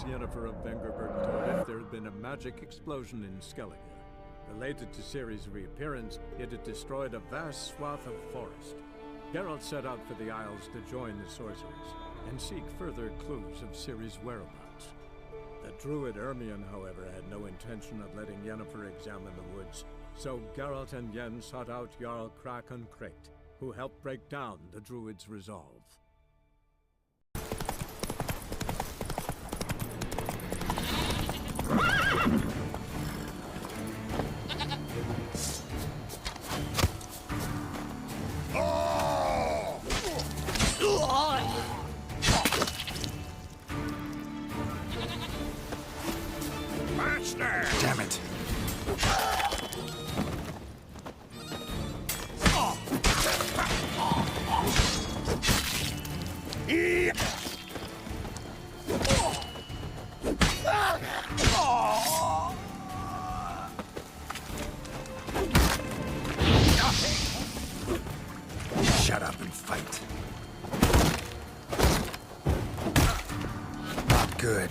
Princess Yennefer of Vengerberg told it, there had been a magic explosion in Skellige. Related to Cerys' reappearance, it had destroyed a vast swath of forest. Geralt set out for the Isles to join the sorcerers, and seek further clues of Cerys' whereabouts. The druid Ermion, however, had no intention of letting Yennefer examine the woods, so Geralt and Yen sought out Jarl Krakon Krayt, who helped break down the druid's resolve. Damn it. Shut up and fight. Not good.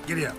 Giddy up.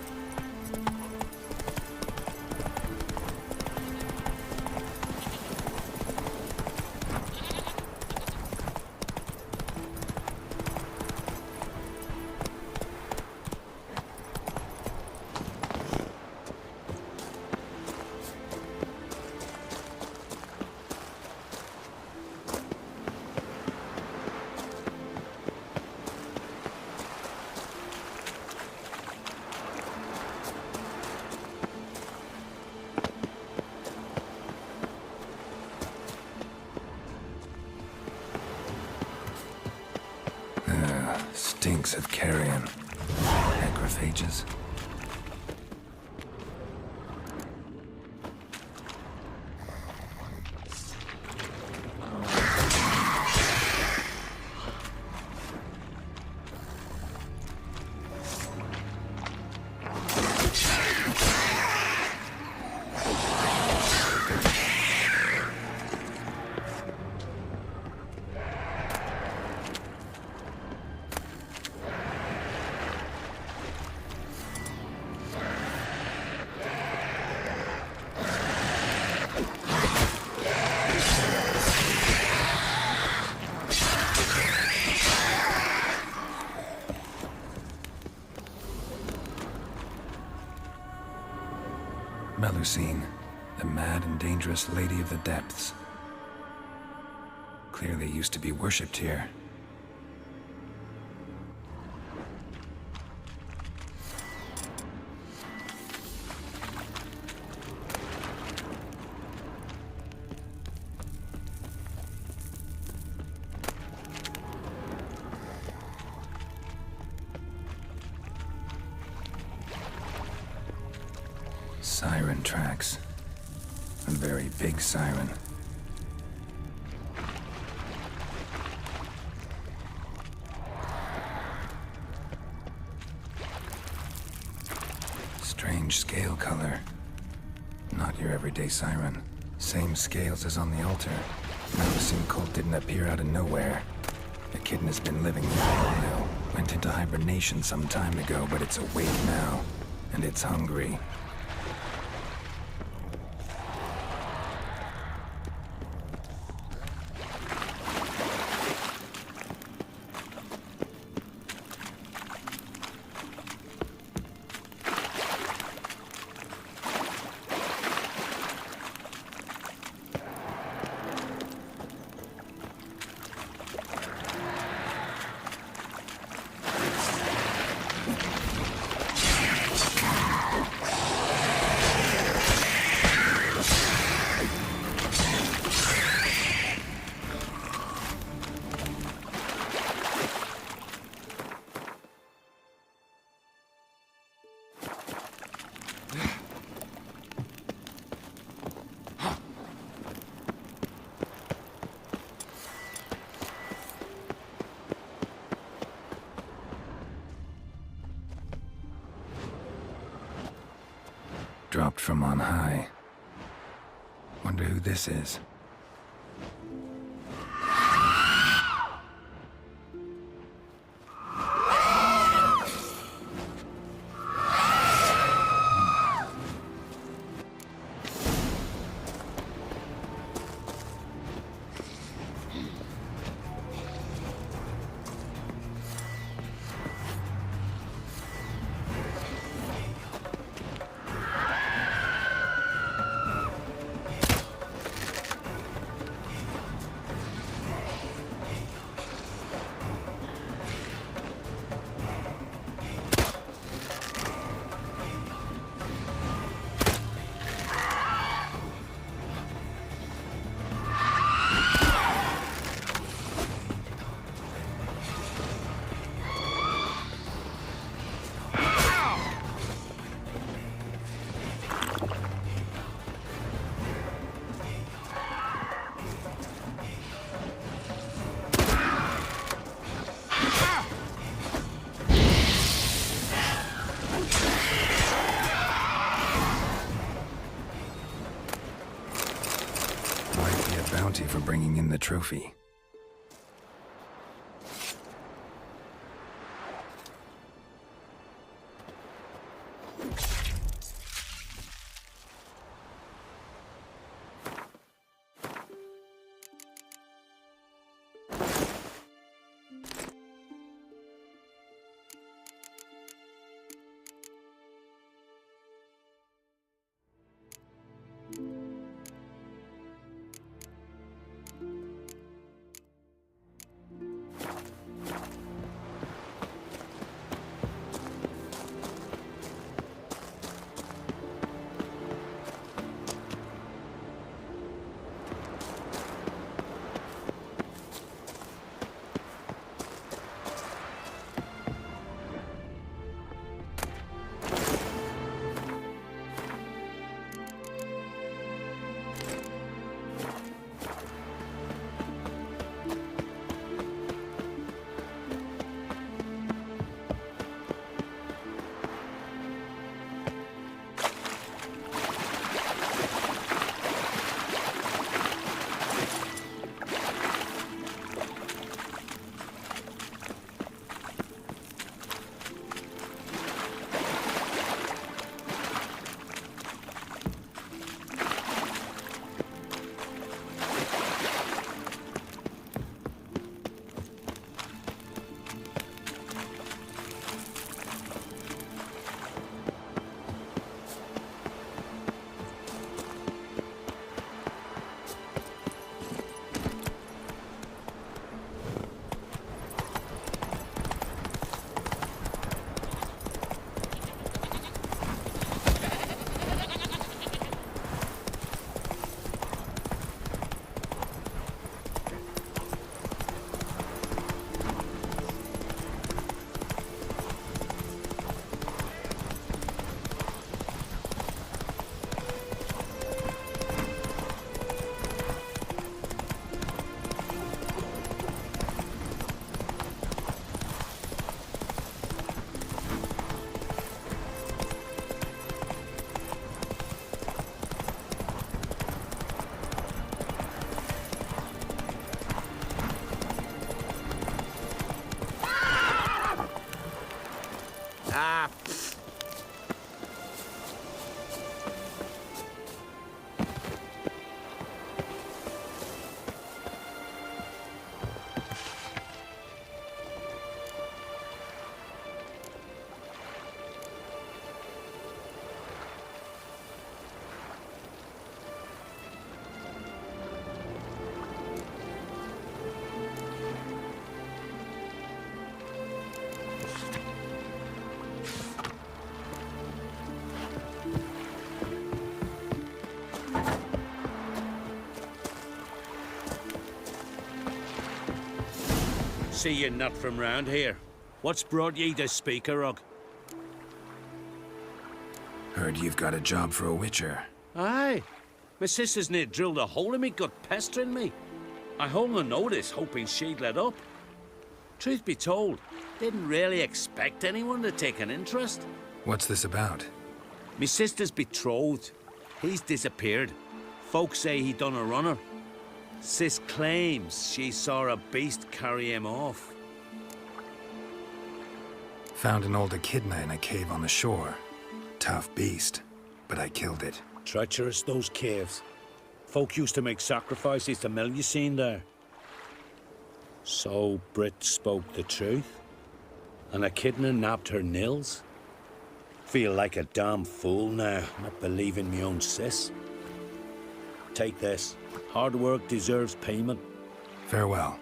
Stinks of carrion. Necrophages. Melusine, the mad and dangerous Lady of the Depths. Clearly used to be worshipped here. Siren tracks. A very big siren. strange scale color. Not your everyday siren. Same scales as on the altar. Malmsteen cult didn't appear out of nowhere. The kitten has been living here for a while. Went into hibernation some time ago, but it's awake now. And it's hungry. Dropped from on high. Wonder who this is. Bounty for bringing in the trophy. Ah, See you're not from round here. What's brought ye to Speakerog? Heard you've got a job for a witcher. Aye. My sister's near drilled a hole in me gut, pestering me. I hung on notice, hoping she'd let up. Truth be told, didn't really expect anyone to take an interest. What's this about? Me sister's betrothed. He's disappeared. Folks say he done a runner. Sis claims she saw a beast carry him off. Found an old echidna in a cave on the shore. Tough beast, but I killed it. Treacherous, those caves. Folk used to make sacrifices to Melusine there. So Brit spoke the truth? An echidna nabbed her nils? Feel like a damn fool now, not believing me own sis. Take this. Hard work deserves payment. Farewell.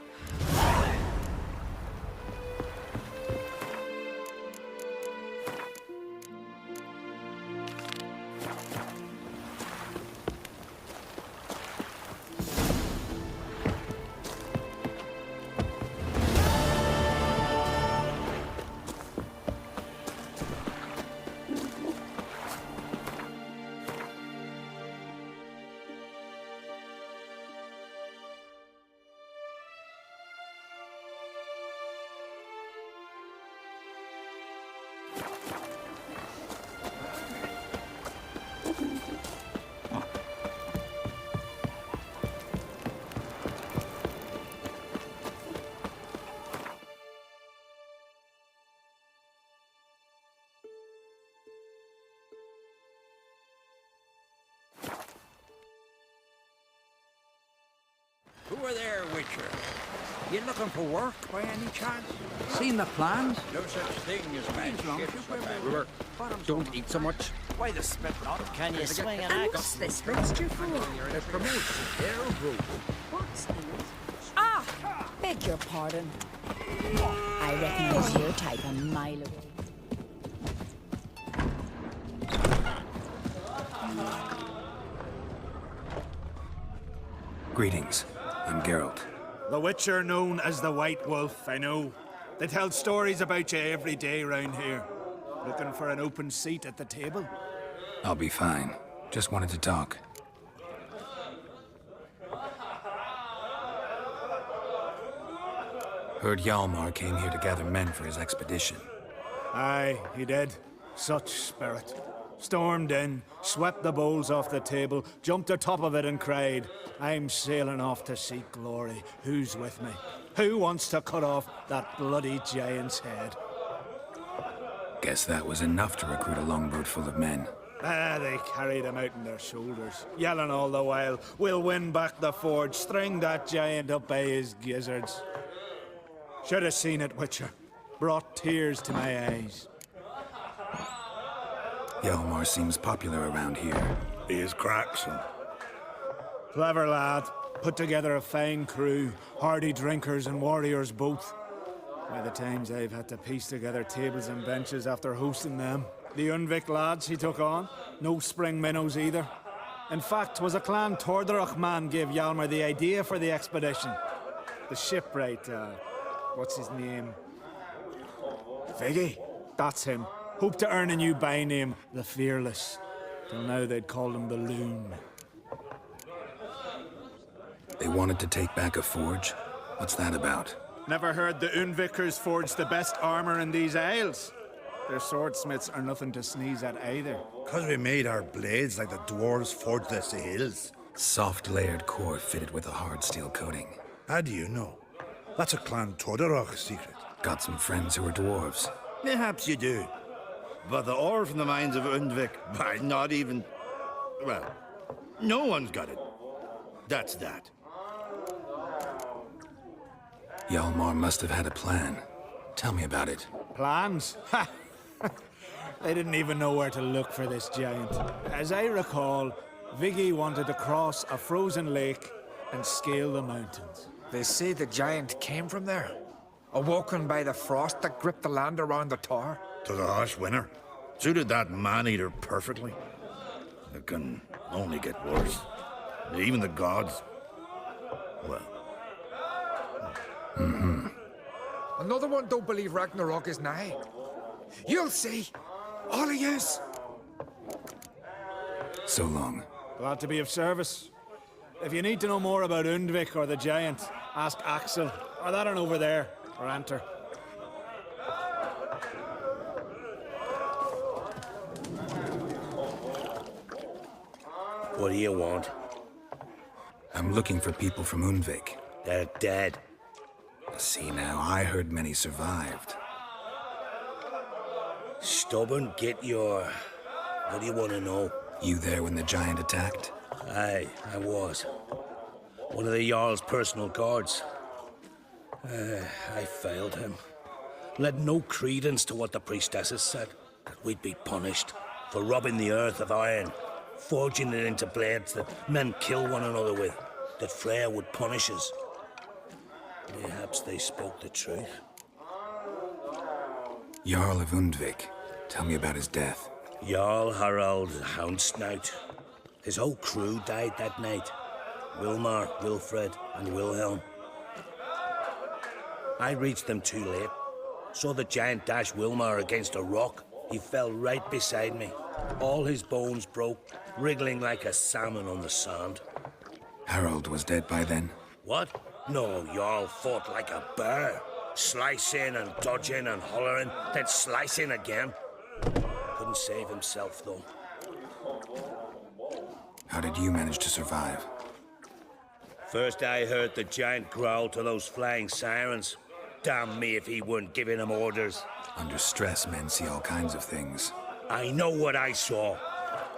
who are there, Witcher? You looking for work by any chance? Seen the plans? No such thing as bad long ships. as you Bad wear work. Don't eat so much. Why the spit not? Can you swing an And axe? what's this mixture for? It promotes the air group. What's in it? Ah! Beg your pardon. I recognize your type a mile away. Greetings. I'm Geralt. The Witcher known as the White Wolf, I know. They tell stories about you every day round here. Looking for an open seat at the table? I'll be fine. Just wanted to talk. Heard Hjalmar came here to gather men for his expedition. Aye, he did. Such spirit. Stormed in, swept the bowls off the table, jumped atop of it and cried, I'm sailing off to seek glory. Who's with me? Who wants to cut off that bloody giant's head? Guess that was enough to recruit a longboat full of men. They carried him out on their shoulders, yelling all the while, we'll win back the forge, string that giant up by his gizzards. Should have seen it, Witcher. Brought tears to my eyes. Hjalmar seems popular around here. He is Craxon. Clever lad. Put together a fine crew. Hardy drinkers and warriors both. By the times I've had to piece together tables and benches after hosting them. The Unvik lads he took on. No spring minnows either. In fact, 'twas a Clan Tordarach man gave Hjalmar the idea for the expedition. The shipwright, what's his name? Viggy. That's him. Hoped to earn a new byname, the Fearless. Till now they'd called him the Loon. They wanted to take back a forge? What's that about? Never heard the Unvikers forged the best armor in these isles. Their swordsmiths are nothing to sneeze at either. 'Cause we made our blades like the dwarves forged their sails. Soft layered core fitted with a hard steel coating. How do you know? That's a Clan Tordarach secret. Got some friends who are dwarves. Perhaps you do. But the ore from the mines of Undvik, why, not even... Well, no one's got it. That's that. Hjalmar must have had a plan. Tell me about it. Plans? Ha! They didn't even know where to look for this giant. As I recall, Viggy wanted to cross a frozen lake and scale the mountains. They say the giant came from there, awoken by the frost that gripped the land around the tower. To the harsh winter. Suited that man-eater perfectly. It can only get worse. Even the gods... well... Another one don't believe Ragnarok is nigh. You'll see. All of yous. So long. Glad to be of service. If you need to know more about Undvik or the giant, ask Axel, or that one over there, or Anter. What do you want? I'm looking for people from Undvik. They're dead. See now, I heard many survived. Stubborn, get your... What do you want to know? You there when the giant attacked? Aye, I was. One of the Jarl's personal guards. I failed him. Led no credence to what the priestesses said. That we'd be punished for robbing the earth of iron, forging it into blades that men kill one another with. That Freya would punish us. Perhaps they spoke the truth. Jarl of Undvik. Tell me about his death. Jarl Harald Houndsnout. His whole crew died that night. Hjalmar, Wilfred, and Wilhelm. I reached them too late. Saw the giant dash Hjalmar against a rock. He fell right beside me. All his bones broke, wriggling like a salmon on the sand. Harold was dead by then? What? No, Jarl fought like a bear. Slicing and dodging and hollering, then slicing again. Couldn't save himself, though. How did you manage to survive? First I heard the giant growl to those flying sirens. Damn me if he weren't giving them orders. Under stress, men see all kinds of things. I know what I saw.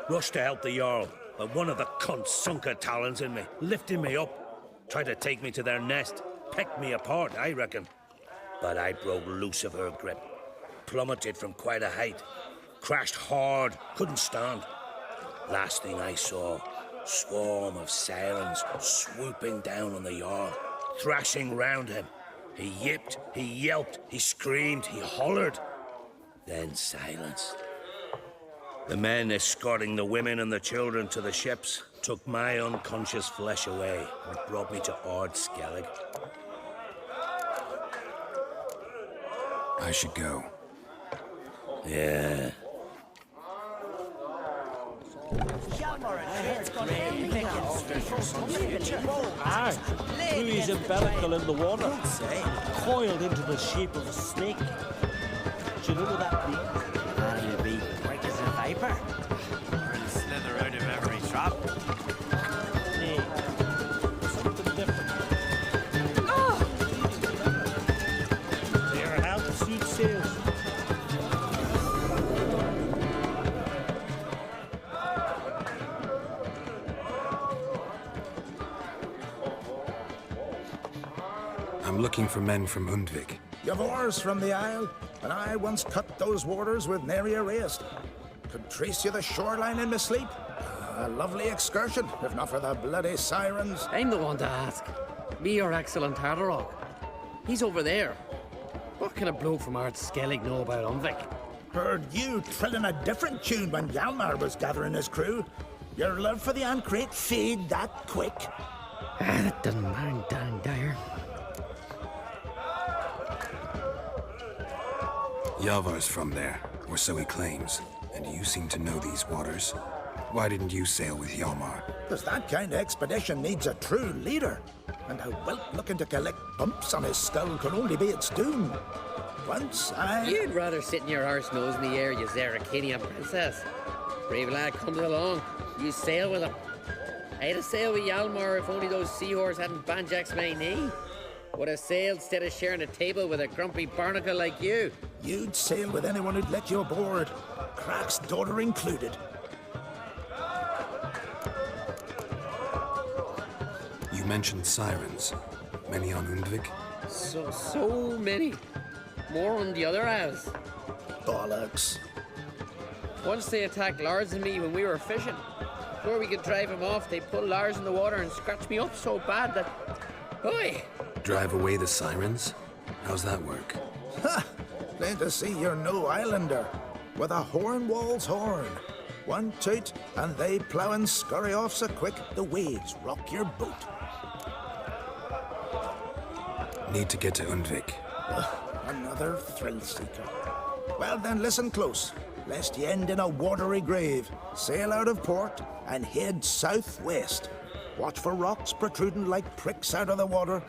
Rushed to help the Jarl, but one of the cunts sunk her talons in me, lifting me up. Tried to take me to their nest. Pecked me apart, I reckon. But I broke loose of her grip. Plummeted from quite a height. Crashed hard, couldn't stand. Last thing I saw, swarm of sirens swooping down on the Jarl, thrashing round him. He yipped, he yelped, he screamed, he hollered. Then silence. The men escorting the women and the children to the ships took my unconscious flesh away and brought me to Ard Skellig. I should go. Yeah. Aye, Louis umbilical in the water, coiled into the shape of a snake. Do you know what that means? That'll be quick as a viper. Or it'll slither out of every trap. Nay, something different. There, how the suit sails. I'm looking for men from Undvik. You've oars from the Isle, and I once cut those waters with nary a race. Could trace you the shoreline in my sleep. A lovely excursion, if not for the bloody sirens. I'm the one to ask. Me or Axel and Tardarok. He's over there. What can a bloke from Ard Skellig know about Undvik? Heard you trilling a different tune when Hjalmar was gathering his crew. Your love for the Ancrate fade that quick. That doesn't matter, dang dire. Hjalmar's from there, or so he claims. And you seem to know these waters. Why didn't you sail with Hjalmar? Because that kind of expedition needs a true leader. And a whelp looking to collect bumps on his skull can only be its doom. Once I... You'd rather sit in your arse nose in the air, you Zeracanian princess. Brave lad comes along, you sail with him. I'd have sailed with Hjalmar if only those seahorses hadn't banjaxed my knee. Would have sailed instead of sharing a table with a grumpy barnacle like you. You'd sail with anyone who'd let you aboard. Crack's daughter included. You mentioned sirens. Many on Undvik? So many. More on the other isles. Bollocks. Once they attacked Lars and me when we were fishing. Before we could drive him off, they pulled Lars in the water and scratched me up so bad that... Oi! Drive away the sirens? How's that work? Ha! Plain to see you're no islander. With a horn wall's horn. One toot, and they plough and scurry off so quick the waves rock your boat. Need to get to Undvik. Another thrill seeker. Well then, listen close, lest you end in a watery grave. Sail out of port and head southwest. Watch for rocks protruding like pricks out of the water.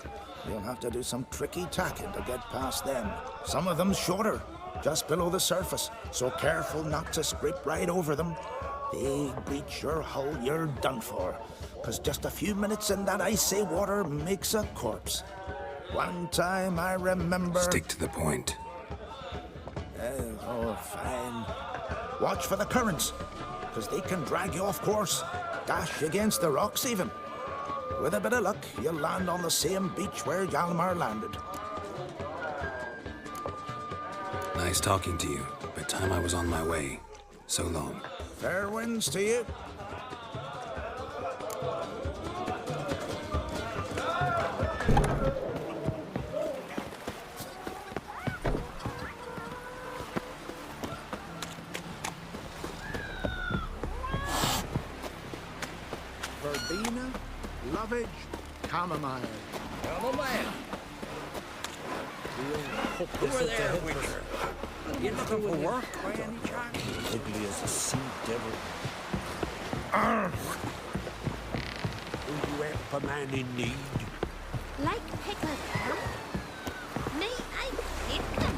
You'll have to do some tricky tacking to get past them. Some of them shorter, just below the surface, so careful not to scrape right over them. They breach your hull, you're done for. 'Cause just a few minutes in that icy water makes a corpse. One time I remember... Stick to the point. Oh, fine. Watch for the currents, 'cause they can drag you off course, dash you against the rocks even. With a bit of luck, you'll land on the same beach where Hjalmar landed. Nice talking to you, but time I was on my way. So long. Fair winds to you. Verbena, lovage, chamomile. Chamomile. Who are there, Witcher? You looking for work by any chance? Ugly as a sea devil. Will you help a man in need? Like pickled ham? Nay, I hate them.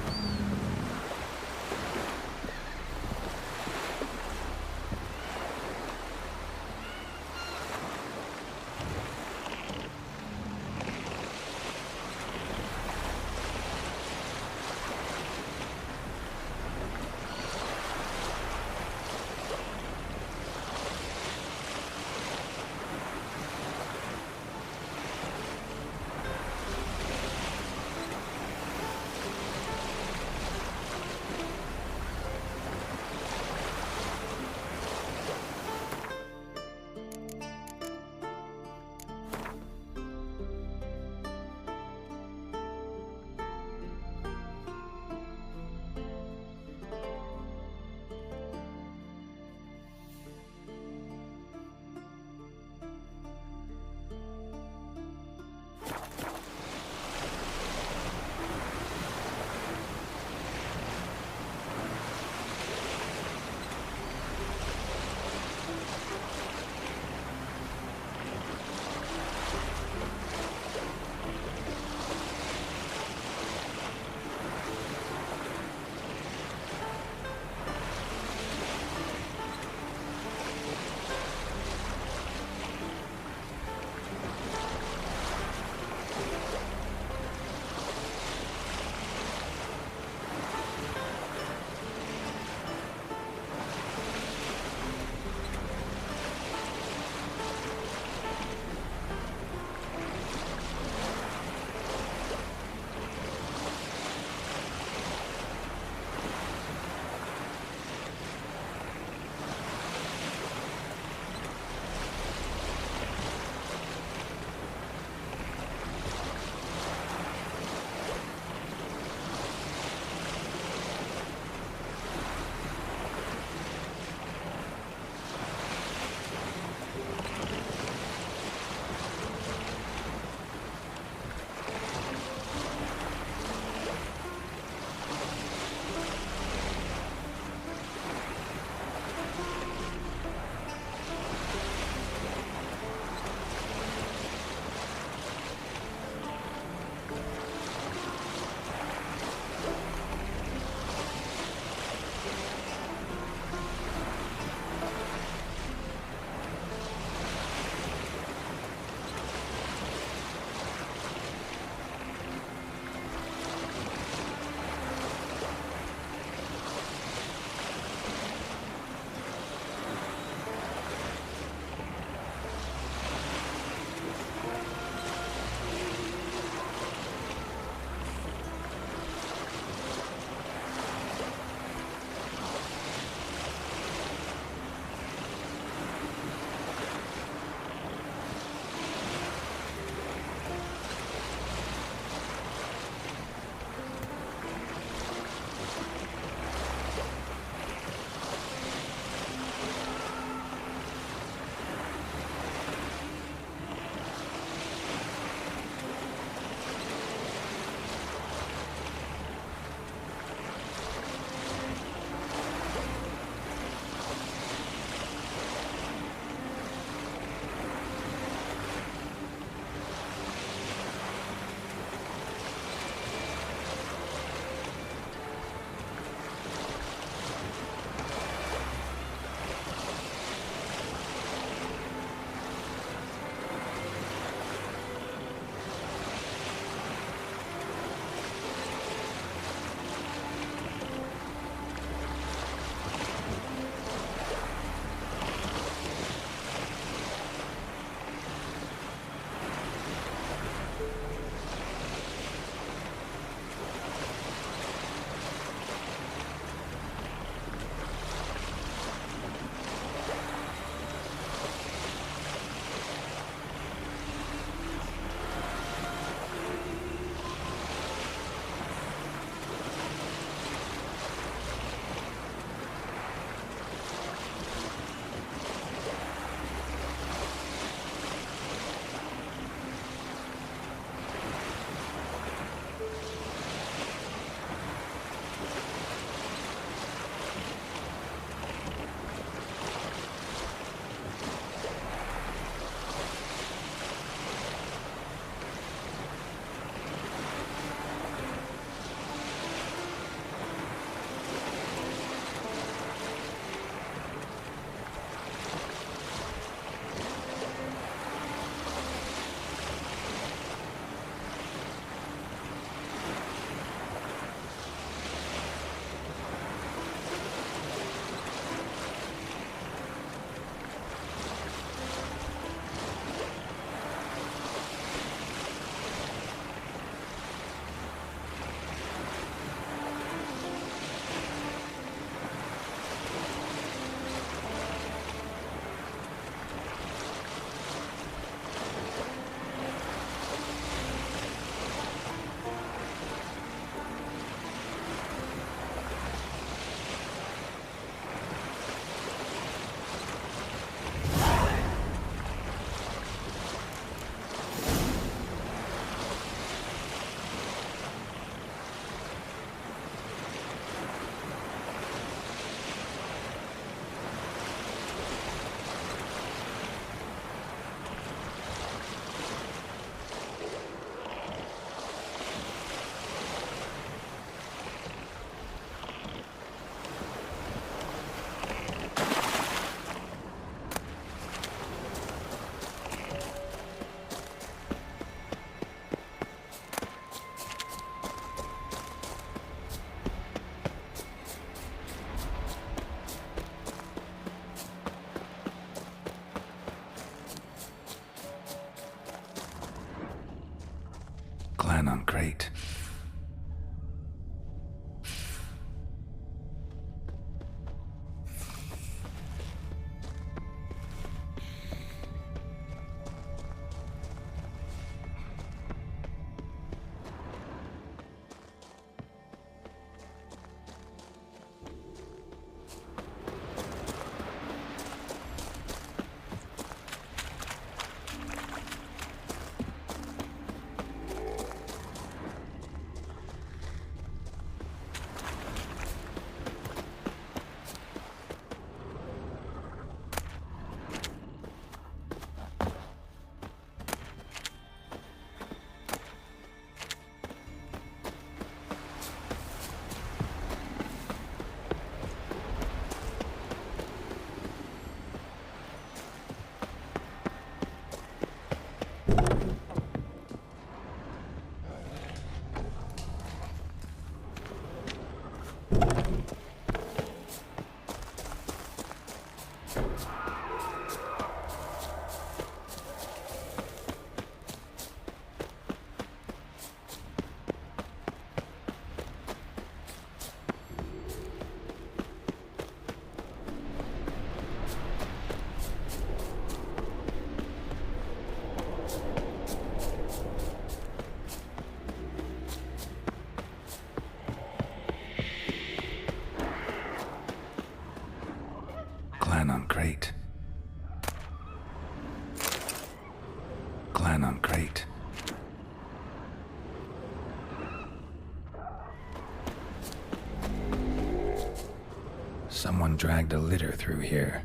Someone dragged a litter through here.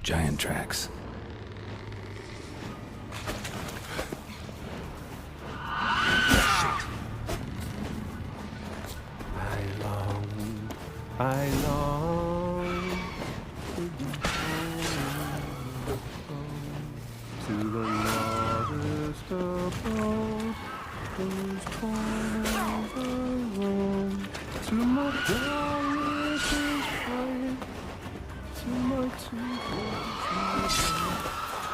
Giant tracks. I long to the modest abode, whose corners are roam, to my darkness is bright, to my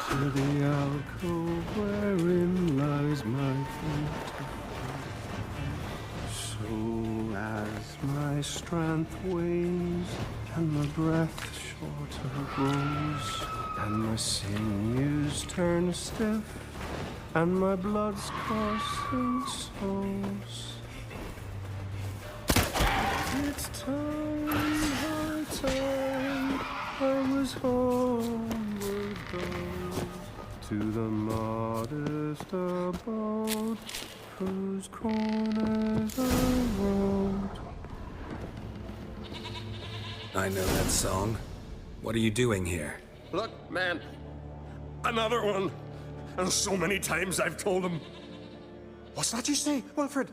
to the alcove wherein lies my feet. So as my strength wanes and my breath shorter grows, and my sinews turn stiff, and my blood's coursing slows, it's time, high time, I was homeward bound to the modest abode, whose corners I roamed. I know that song. What are you doing here? Look, man, another one. And so many times I've told him. What's that you say, Wilfred?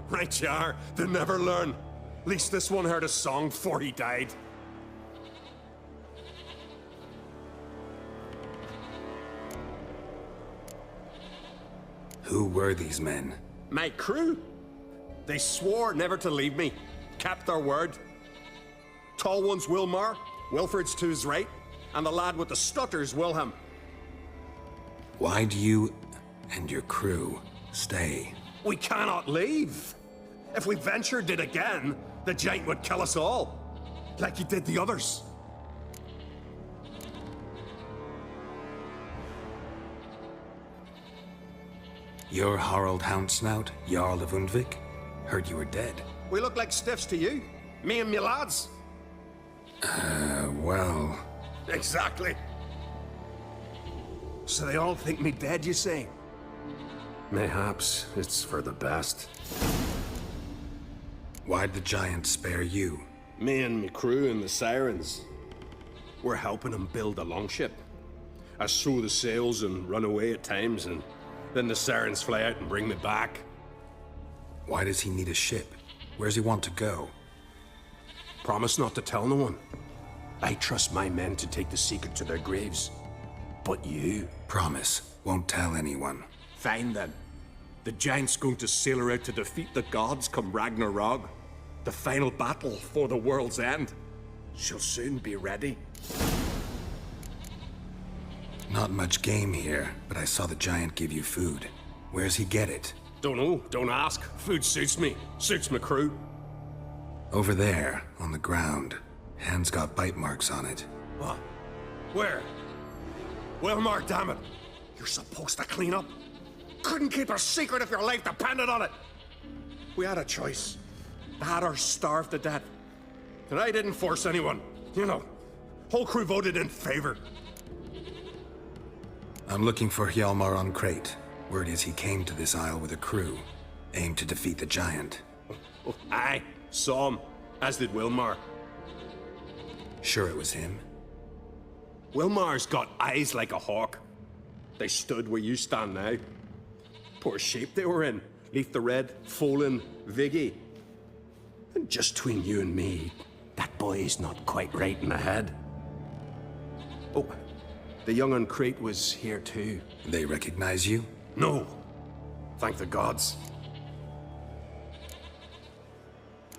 Right you are. They never learn. At least this one heard a song before he died. Who were these men? My crew. They swore never to leave me. Kept their word. Tall one's Hjalmar, Wilfred's to his right, and the lad with the stutter's Wilhelm. Why do you and your crew stay? We cannot leave. If we ventured it again, the giant would kill us all, like he did the others. You're Harald Houndsnout, Jarl of Undvik? Heard you were dead. We look like stiffs to you. Me and me lads. Well... Exactly. So they all think me dead, you say? Mayhaps it's for the best. Why'd the giant spare you? Me and me crew and the Sirens. We're helping him build a longship. I sew the sails and run away at times, and then the Sirens fly out and bring me back. Why does he need a ship? Where's he want to go? Promise not to tell no one. I trust my men to take the secret to their graves. But you... Promise. Won't tell anyone. Fine then. The giant's going to sail her out to defeat the gods come Ragnarok. The final battle for the world's end. She'll soon be ready. Not much game here, but I saw the giant give you food. Where's he get it? Don't know, don't ask. Food suits me, suits my crew. Over there, on the ground, hand's got bite marks on it. What? Where? Hjalmar, damn it. You're supposed to clean up. Couldn't keep a secret if your life depended on it. We had a choice. That or starve to death. And I didn't force anyone. You know, whole crew voted in favor. I'm looking for Hjalmar on Crate. Word is he came to this isle with a crew, aimed to defeat the giant. Oh, aye, saw him, as did Hjalmar. Sure it was him? Hjalmar's got eyes like a hawk. They stood where you stand now. Poor shape they were in. Leaf the Red, Folin, Viggy. And just between you and me, that boy's not quite right in the head. Oh, the young on Crate was here too. They recognize you? No. Thank the gods.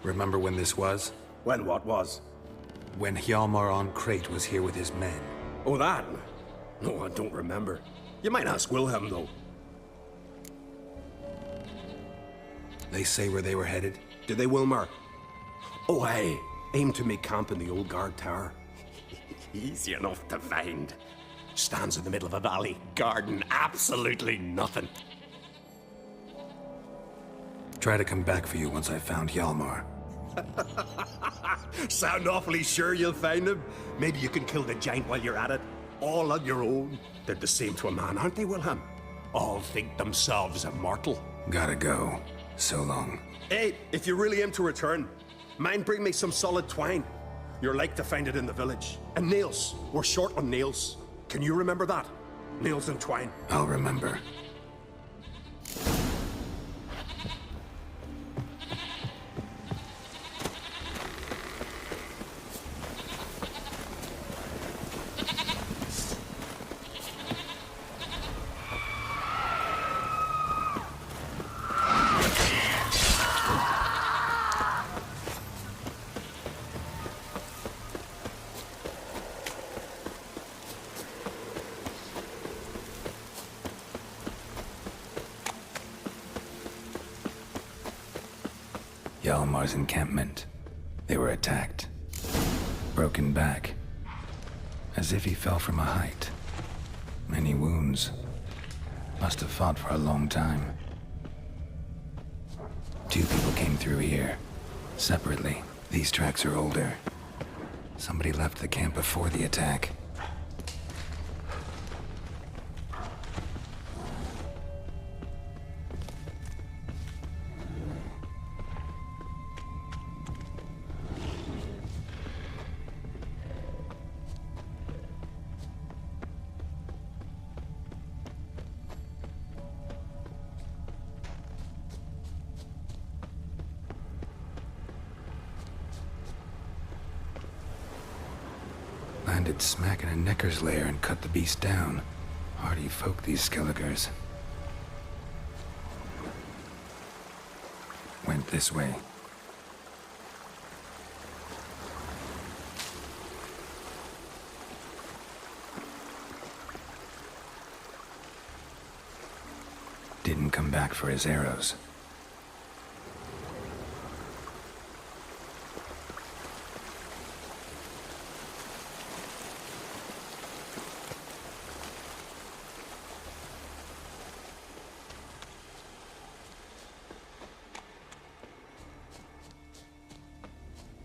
Remember when this was? When what was? When Hjalmar on Crate was here with his men. Oh, that? No, I don't remember. You might ask Wilhelm, though. They say where they were headed? Did they, Hjalmar? Oh, aye. Aim to make camp in the old guard tower. Easy enough to find. Stands in the middle of a valley. Garden, absolutely nothing. Try to come back for you once I've found Hjalmar. Sound awfully sure you'll find him? Maybe you can kill the giant while you're at it. All on your own. They're the same to a man, aren't they, Wilhelm? All think themselves immortal. Gotta go. So long. Hey, if you really aim to return, mind bring me some solid twine. You're like to find it in the village. And nails. We're short on nails. Can you remember that? Nails and twine. I'll remember. Hjalmar's encampment. They were attacked. Broken back. As if he fell from a height. Many wounds. Must have fought for a long time. 2 people came through here. Separately. These tracks are older. Somebody left the camp before the attack. Landed smack in a Necker's lair and cut the beast down. Hardy folk, these Skelligers. Went this way. Didn't come back for his arrows.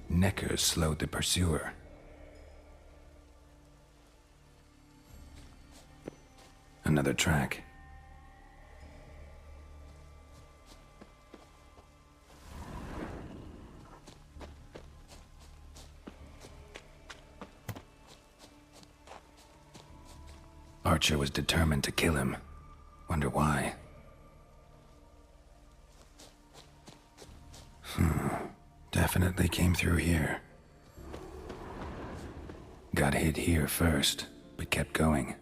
Neckers slowed the pursuer. Another track. Archer was determined to kill him. Wonder why. Definitely came through here. Got hit here first, but kept going.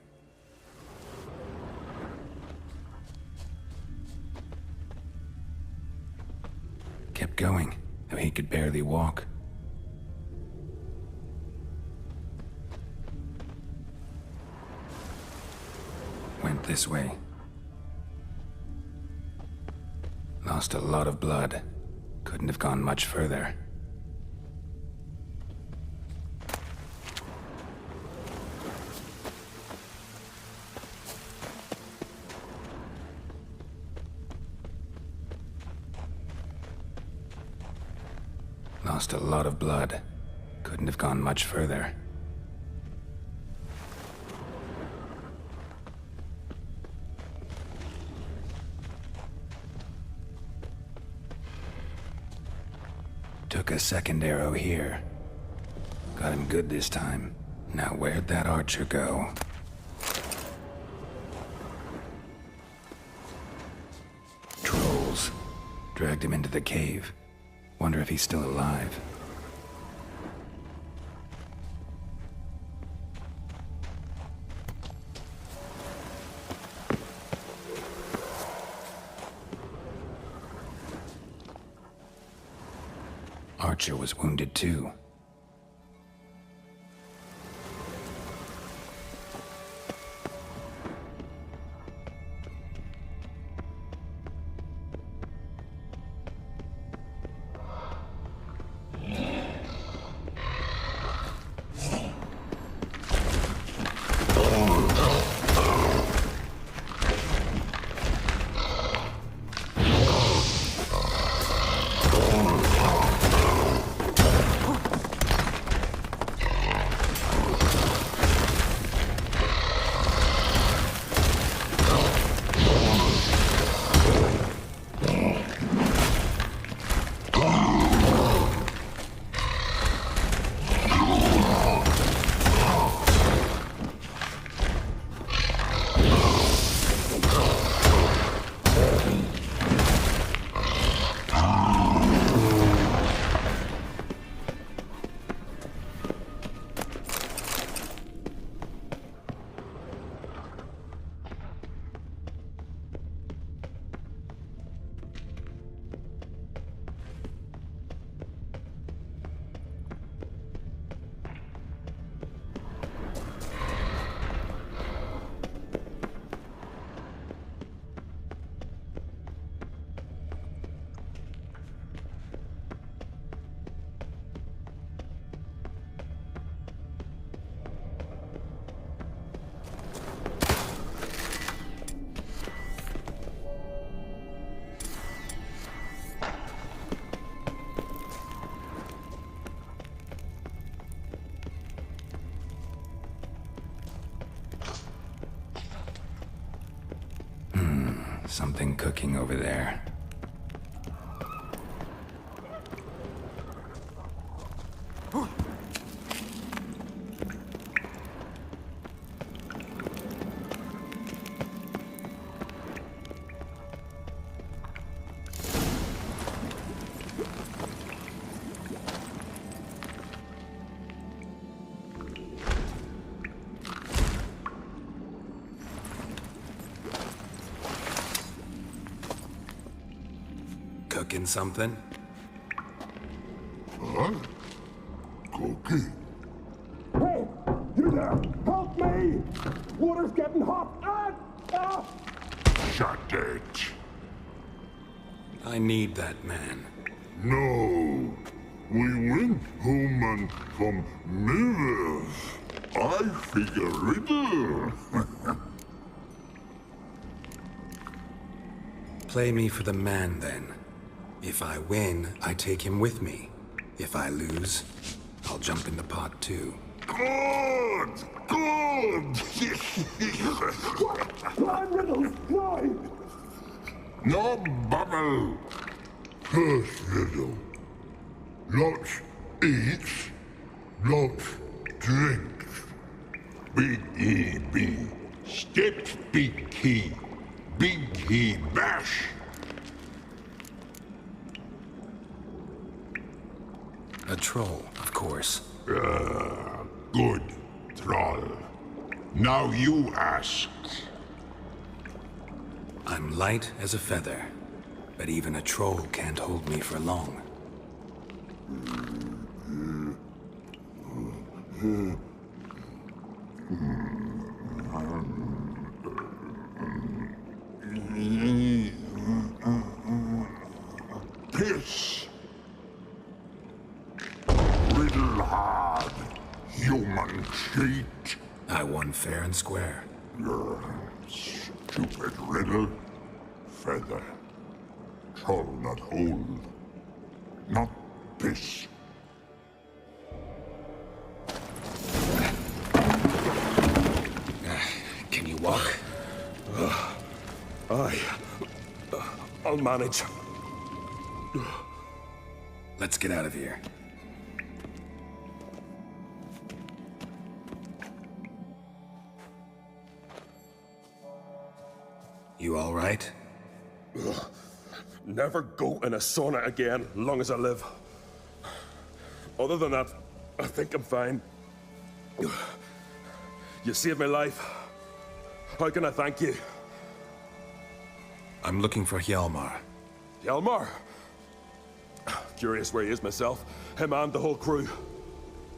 Kept going, though he could barely walk. Went this way. Lost a lot of blood. Couldn't have gone much further. Lost a lot of blood. Couldn't have gone much further. Took a second arrow here. Got him good this time. Now where'd that archer go? Trolls. Dragged him into the cave. Wonder if he's still alive. Archer was wounded too. Something cooking over there. Cooking something? Huh? Cooking? Hey! You there! Help me! Water's getting hot! Shut it! I need that man. No. We went home and from mirrors. I figure riddle. Play me for the man, then. If I win, I take him with me. If I lose, I'll jump in the pot too. Good! Good! Time riddles! No! No bubble! First riddle. Lots eats, lots drinks. Big E B. Stepped big key. Big E bash. A troll, of course. Good, troll. Now you ask. I'm light as a feather, but even a troll can't hold me for long. piss. Riddle hard, human cheat. I won fair and square. Stupid riddle. Feather. Troll not hold. Not piss. Can you walk? I'll manage. Let's get out of here. You all right? Never go in a sauna again, long as I live. Other than that, I think I'm fine. You saved my life. How can I thank you? I'm looking for Hjalmar. Hjalmar? Curious where he is myself. Him and the whole crew.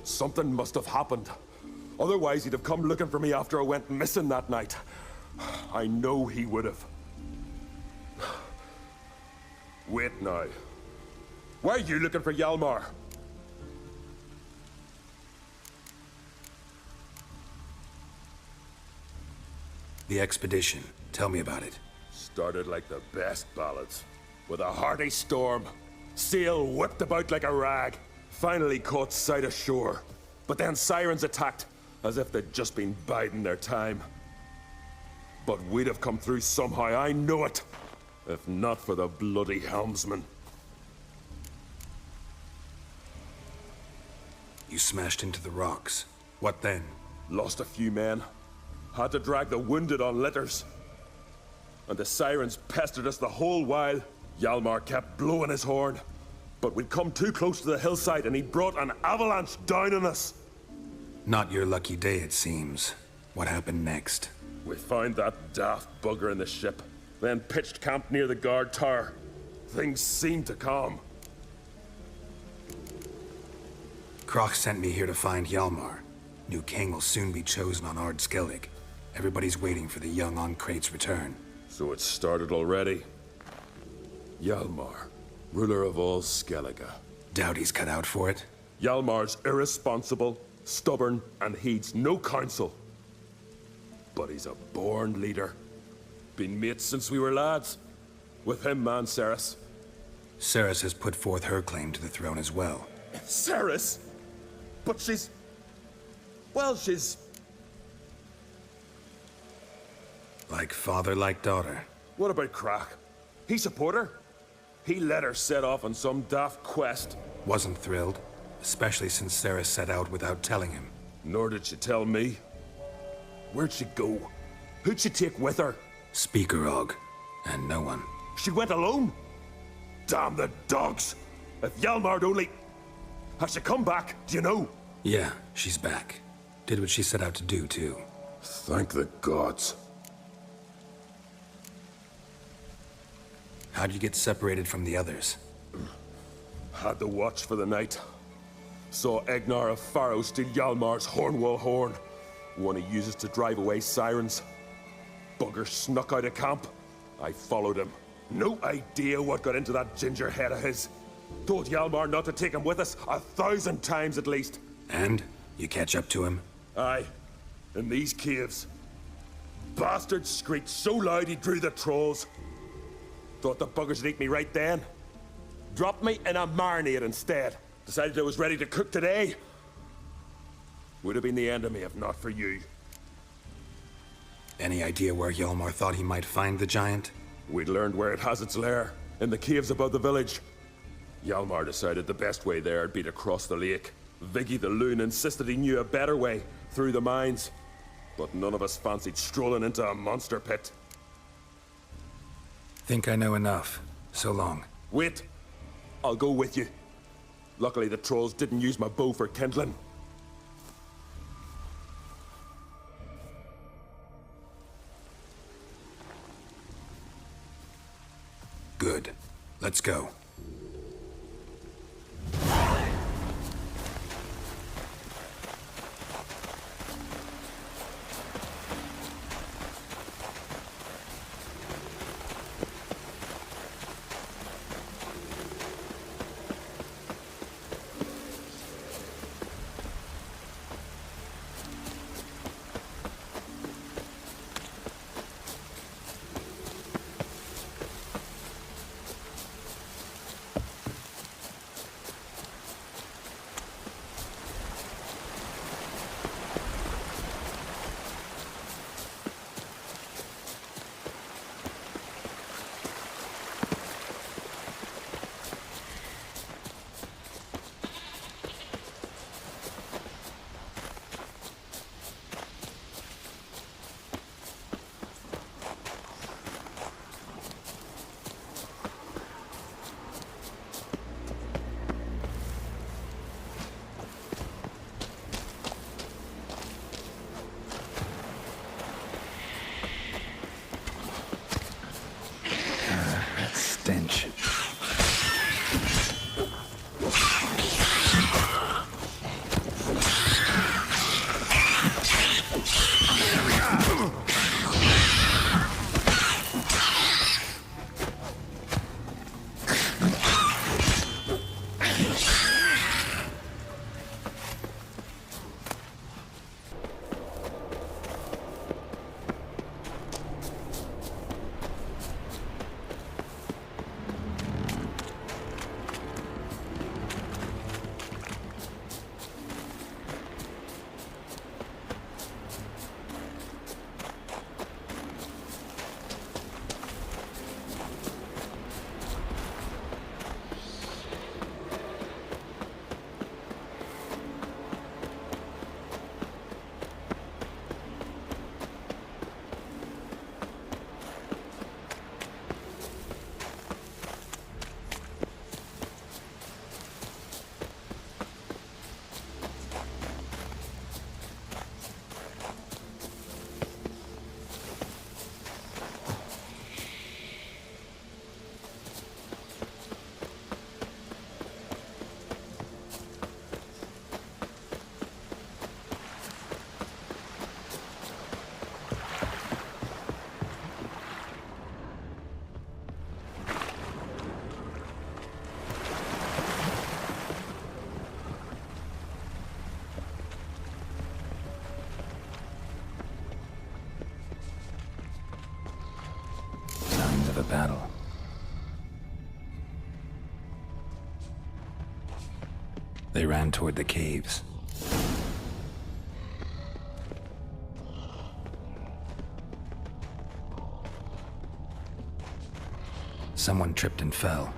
Something must have happened. Otherwise, he'd have come looking for me after I went missing that night. I know he would have. Wait now. Why are you looking for Hjalmar? The expedition. Tell me about it. Started like the best ballads. With a hearty storm. Sail whipped about like a rag. Finally caught sight of shore. But then sirens attacked, as if they'd just been biding their time. But we'd have come through somehow, I know it. If not for the bloody helmsman. You smashed into the rocks. What then? Lost a few men. Had to drag the wounded on litters. And the sirens pestered us the whole while. Hjalmar kept blowing his horn. But we'd come too close to the hillside and he brought an avalanche down on us. Not your lucky day, it seems. What happened next? We found that daft bugger in the ship, then pitched camp near the guard tower. Things seemed to calm. Kroch sent me here to find Hjalmar. New king will soon be chosen on Ard Skellig. Everybody's waiting for the young Ancrate's return. So it started already. Hjalmar, ruler of all Skellige. Doubt he's cut out for it? Hjalmar's irresponsible, stubborn, and heeds no counsel. But he's a born leader. Been mates since we were lads. With him and Cerys. Cerys has put forth her claim to the throne as well. Cerys? But she's... well, she's... Like father, like daughter. What about Kroch? He support her? He let her set off on some daft quest. Wasn't thrilled, especially since Cerys set out without telling him. Nor did she tell me. Where'd she go? Who'd she take with her? Speakerog, and no one. She went alone? Damn the dogs! If Hjalmar'd only... Has she come back? Do you know? Yeah, she's back. Did what she set out to do, too. Thank the gods. How'd you get separated from the others? Had the watch for the night. Saw Egnar of Pharaoh steal Hjalmar's Hornwall horn. One he uses to drive away sirens. Bugger snuck out of camp. I followed him. No idea what got into that ginger head of his. Told Hjalmar not to take him with us 1,000 times at least. And? You catch up to him? Aye. In these caves. Bastard screeched so loud he drew the trolls. Thought the buggers would eat me right then. Dropped me in a marinade instead. Decided I was ready to cook today. Would have been the end of me if not for you. Any idea where Hjalmar thought he might find the giant? We'd learned where it has its lair, in the caves above the village. Hjalmar decided the best way there would be to cross the lake. Viggy the loon insisted he knew a better way, through the mines. But none of us fancied strolling into a monster pit. Think I know enough. So long. Wait. I'll go with you. Luckily the trolls didn't use my bow for kindling. Good. Let's go. stench. Of a battle. They ran toward the caves. Someone tripped and fell,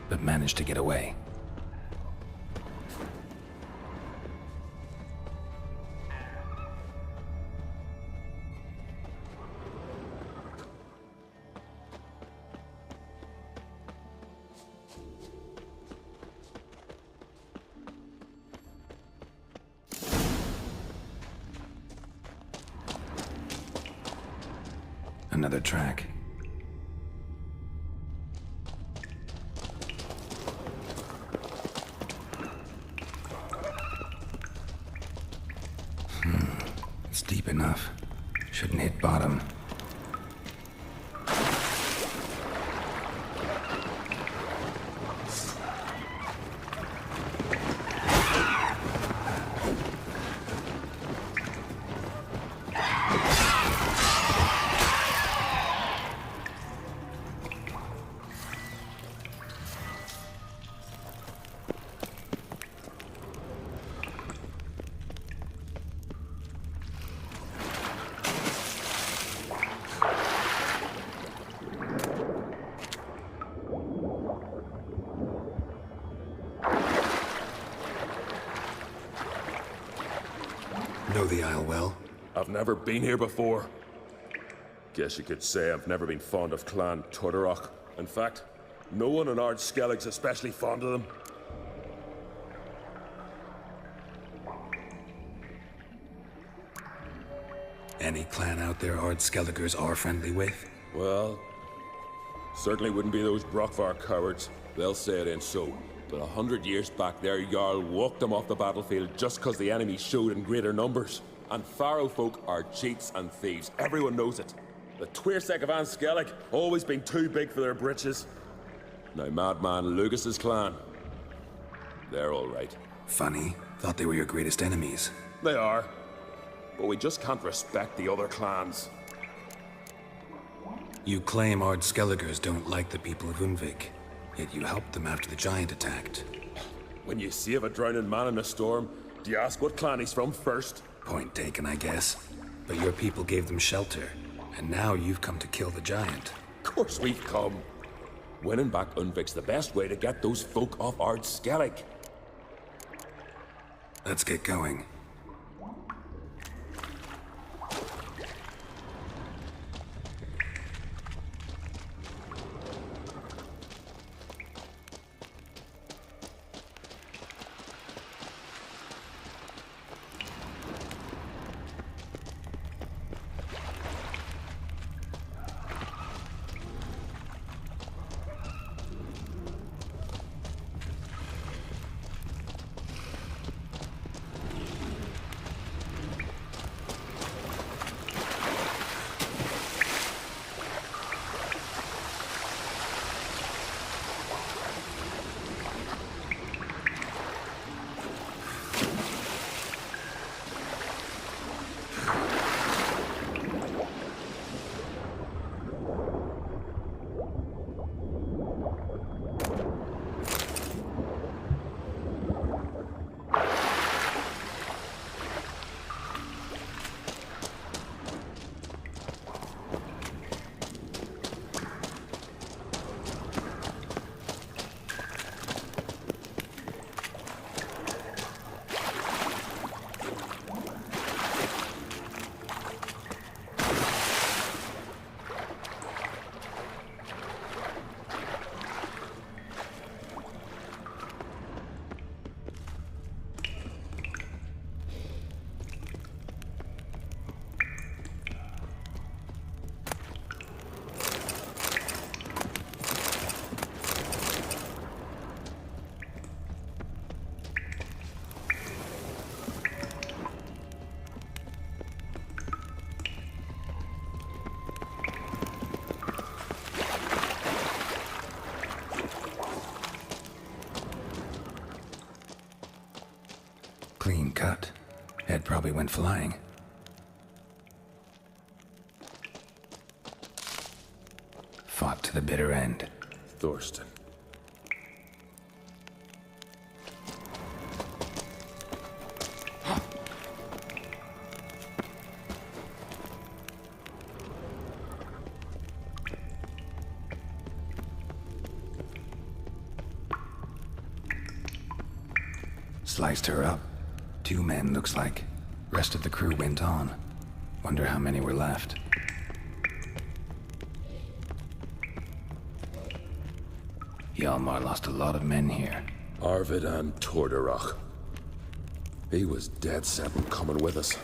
but managed to get away. Another track. It's deep enough. Shouldn't hit bottom. Know the Isle well? I've never been here before. Guess you could say I've never been fond of Clan Tudorok. In fact, no one in Ard Skellig's especially fond of them. Any clan out there Ard Skelligers are friendly with? Well, certainly wouldn't be those Brockvar cowards. They'll say it ain't so. But 100 years back, their Jarl walked them off the battlefield just because the enemy showed in greater numbers. And Pharaoh folk are cheats and thieves. Everyone knows it. The Tweersek of Ard Skellig always been too big for their britches. Now, Madman Lucas's clan, they're all right. Funny. Thought they were your greatest enemies. They are. But we just can't respect the other clans. You claim Ard Skelligers don't like the people of Unvik. Yet you helped them after the giant attacked. When you save a drowning man in a storm, do you ask what clan he's from first? Point taken, I guess. But your people gave them shelter, and now you've come to kill the giant. Of course we've come. Winning back Unvik's the best way to get those folk off Ard Skellig. Let's get going. Clean cut. Head probably went flying. Fought to the bitter end. Thorsten. Sliced her up. 2 men, looks like. Rest of the crew went on. Wonder how many were left. Hjalmar lost a lot of men here. Arvid and Torderach. He was dead set on coming with us.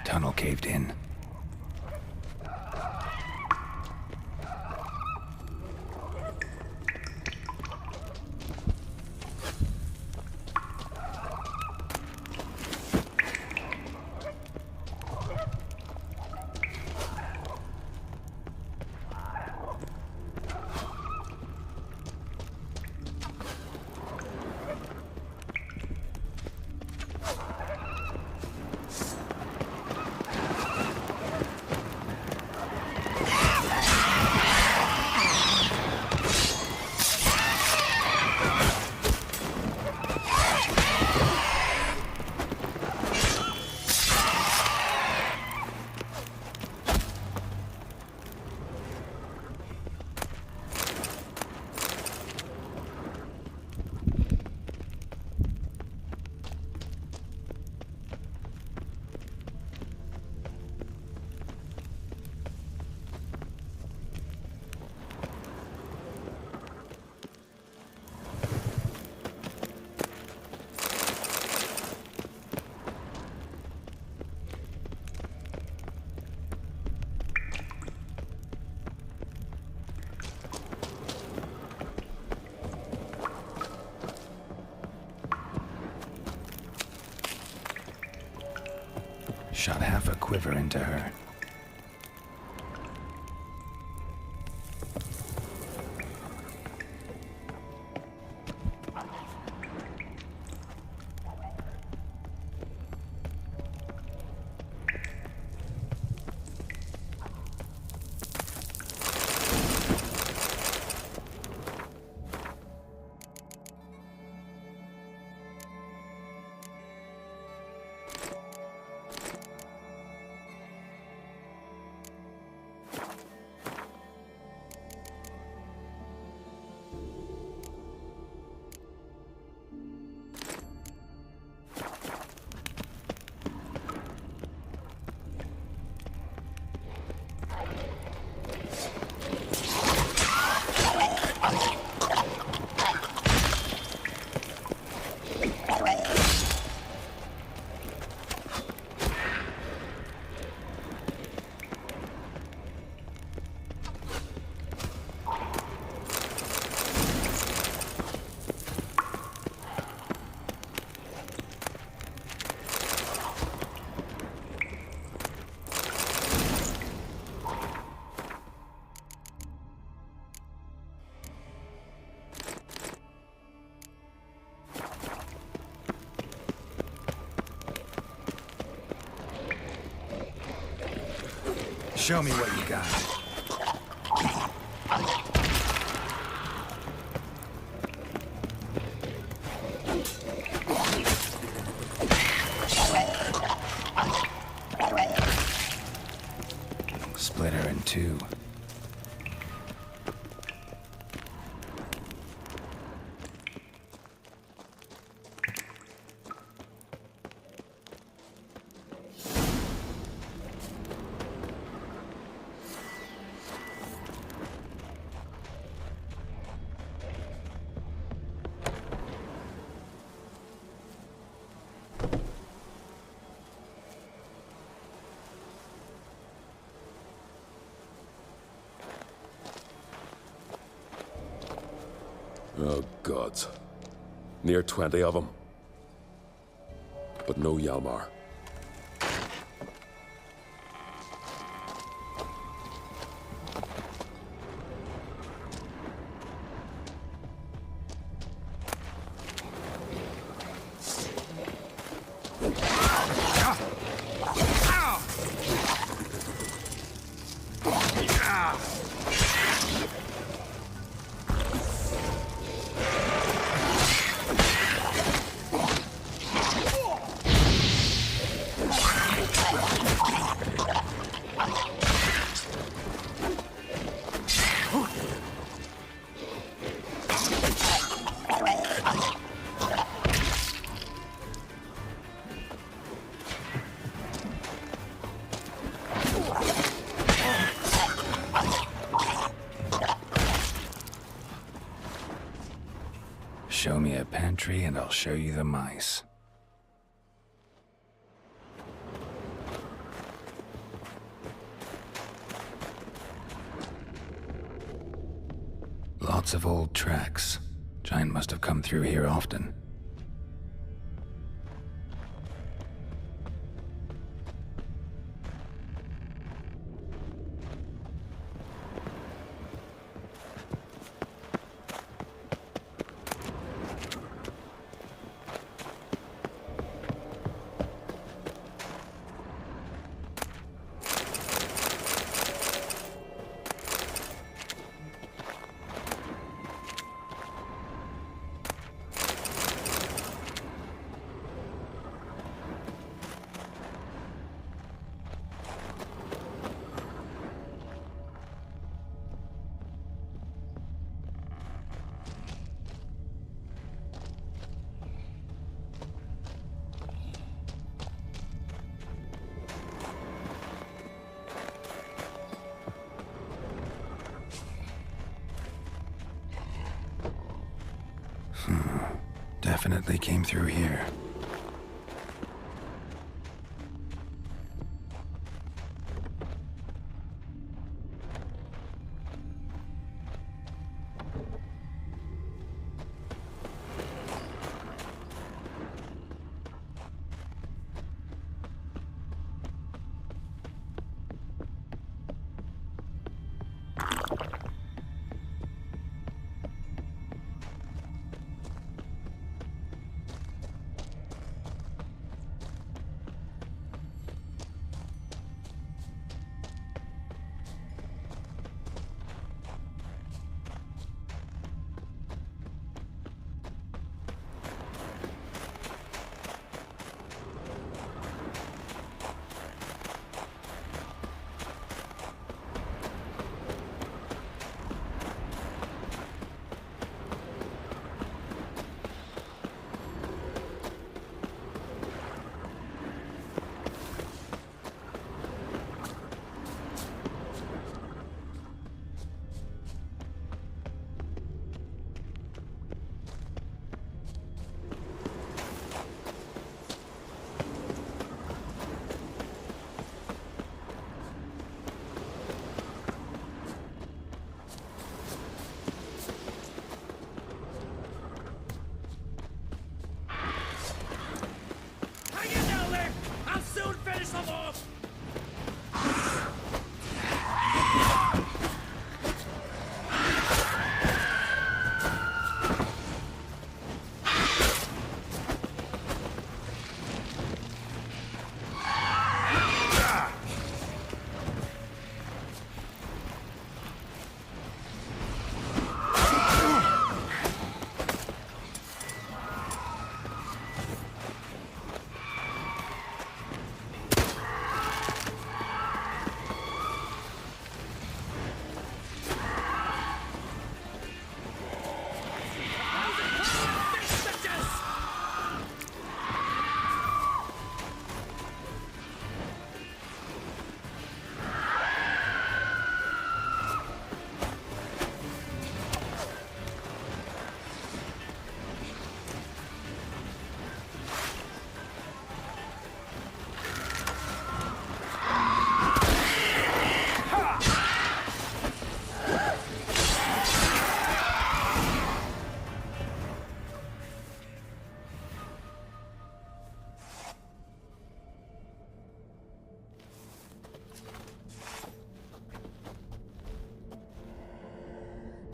Tunnel caved in. Shot half a quiver into her. Show me what you got. Split her in 2. Oh, gods. Near 20 of them. But no Hjalmar. Show me a pantry and I'll show you the mice. Lots of old tracks. Giant must have come through here often. Definitely came through here.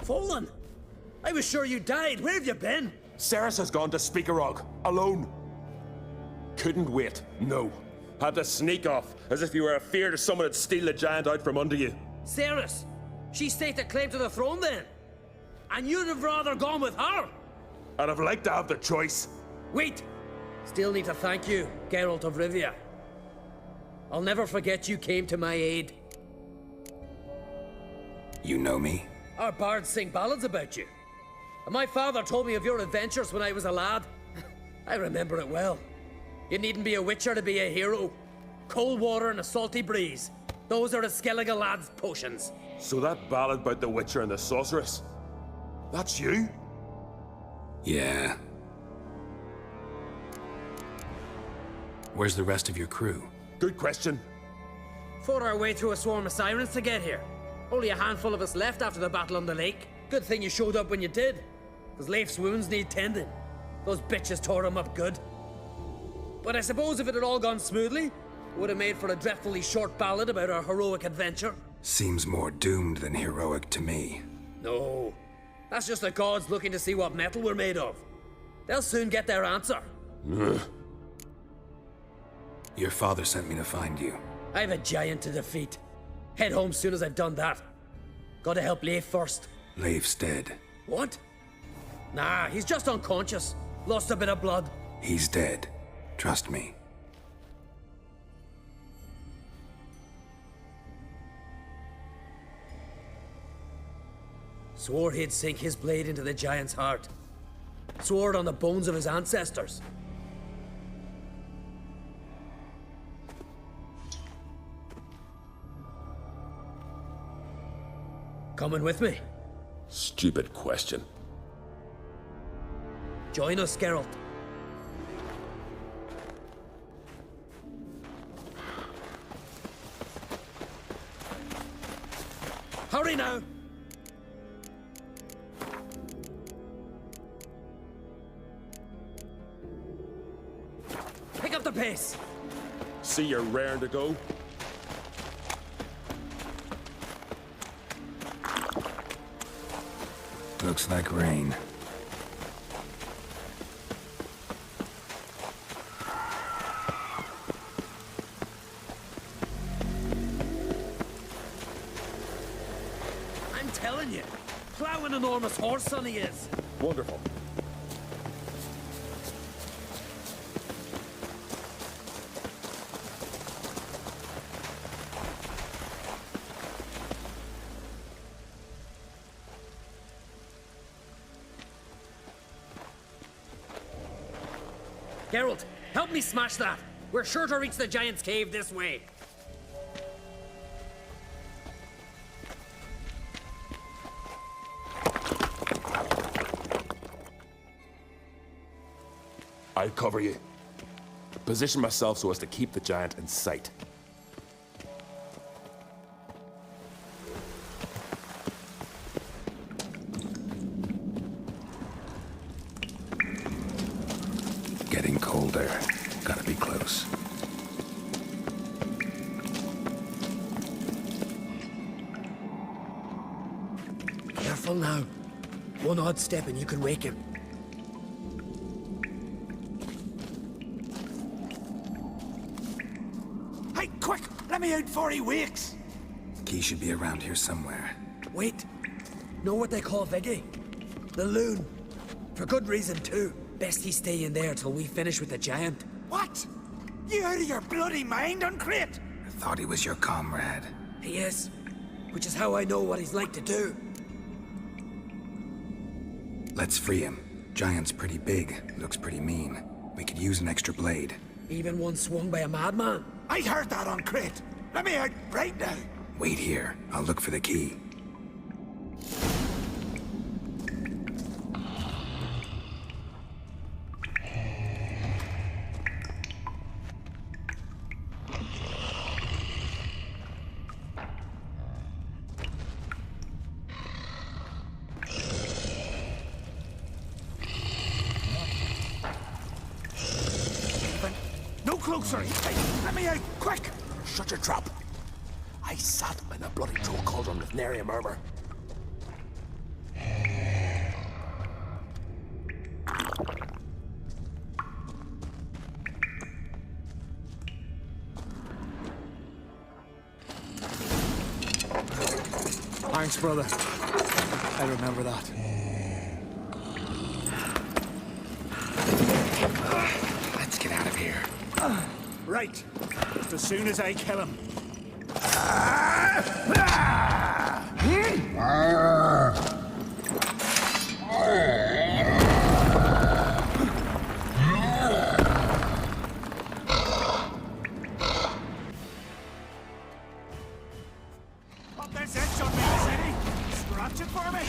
Fallen? I was sure you died. Where have you been? Cerys has gone to Speakerog, alone. Couldn't wait, no. Had to sneak off, as if you were afeard of someone would steal the giant out from under you. Cerys? She staked a claim to the throne then? And you'd have rather gone with her? I'd have liked to have the choice. Wait! Still need to thank you, Geralt of Rivia. I'll never forget you came to my aid. You know me? Our bards sing ballads about you. And my father told me of your adventures when I was a lad. I remember it well. You needn't be a witcher to be a hero. Cold water and a salty breeze. Those are the Skellig lad's potions. So that ballad about the Witcher and the Sorceress, that's you? Yeah. Where's the rest of your crew? Good question. Fought our way through a swarm of sirens to get here. Only a handful of us left after the battle on the lake. Good thing you showed up when you did. Because Leif's wounds need tending. Those bitches tore him up good. But I suppose if it had all gone smoothly, it would have made for a dreadfully short ballad about our heroic adventure. Seems more doomed than heroic to me. No. That's just the gods looking to see what metal we're made of. They'll soon get their answer. Your father sent me to find you. I have a giant to defeat. Head home soon as I've done that. Gotta help Leif first. Leif's dead. What? Nah, he's just unconscious. Lost a bit of blood. He's dead. Trust me. Swore he'd sink his blade into the giant's heart. Swore it on the bones of his ancestors. Coming with me? Stupid question. Join us, Geralt. Hurry now! Pick up the pace! See you're raring to go? Looks like rain. I'm telling you, plow an enormous horse, son he is. Wonderful. Geralt, help me smash that. We're sure to reach the giant's cave this way. I'll cover you. Position myself so as to keep the giant in sight. Getting colder. Gotta be close. Careful now. One odd step and you can wake him. Hey, quick! Let me out before he wakes! Key should be around here somewhere. Wait. Know what they call Viggy? The loon. For good reason, too. Best he stay in there till we finish with the giant. What? You out of your bloody mind, Uncrate? I thought he was your comrade. He is. Which is how I know what he's like to do. Let's free him. Giant's pretty big. Looks pretty mean. We could use an extra blade. Even one swung by a madman. I heard that, Uncrate. Let me out right now. Wait here. I'll look for the key. No closer! Let me out, quick! Shut your trap. I sat in a bloody troll cauldron with nary a murmur. Thanks, brother. I remember that. Let's get out of here. Right. Just as soon as I kill him. Put this edge on me, City. Scratch it for me.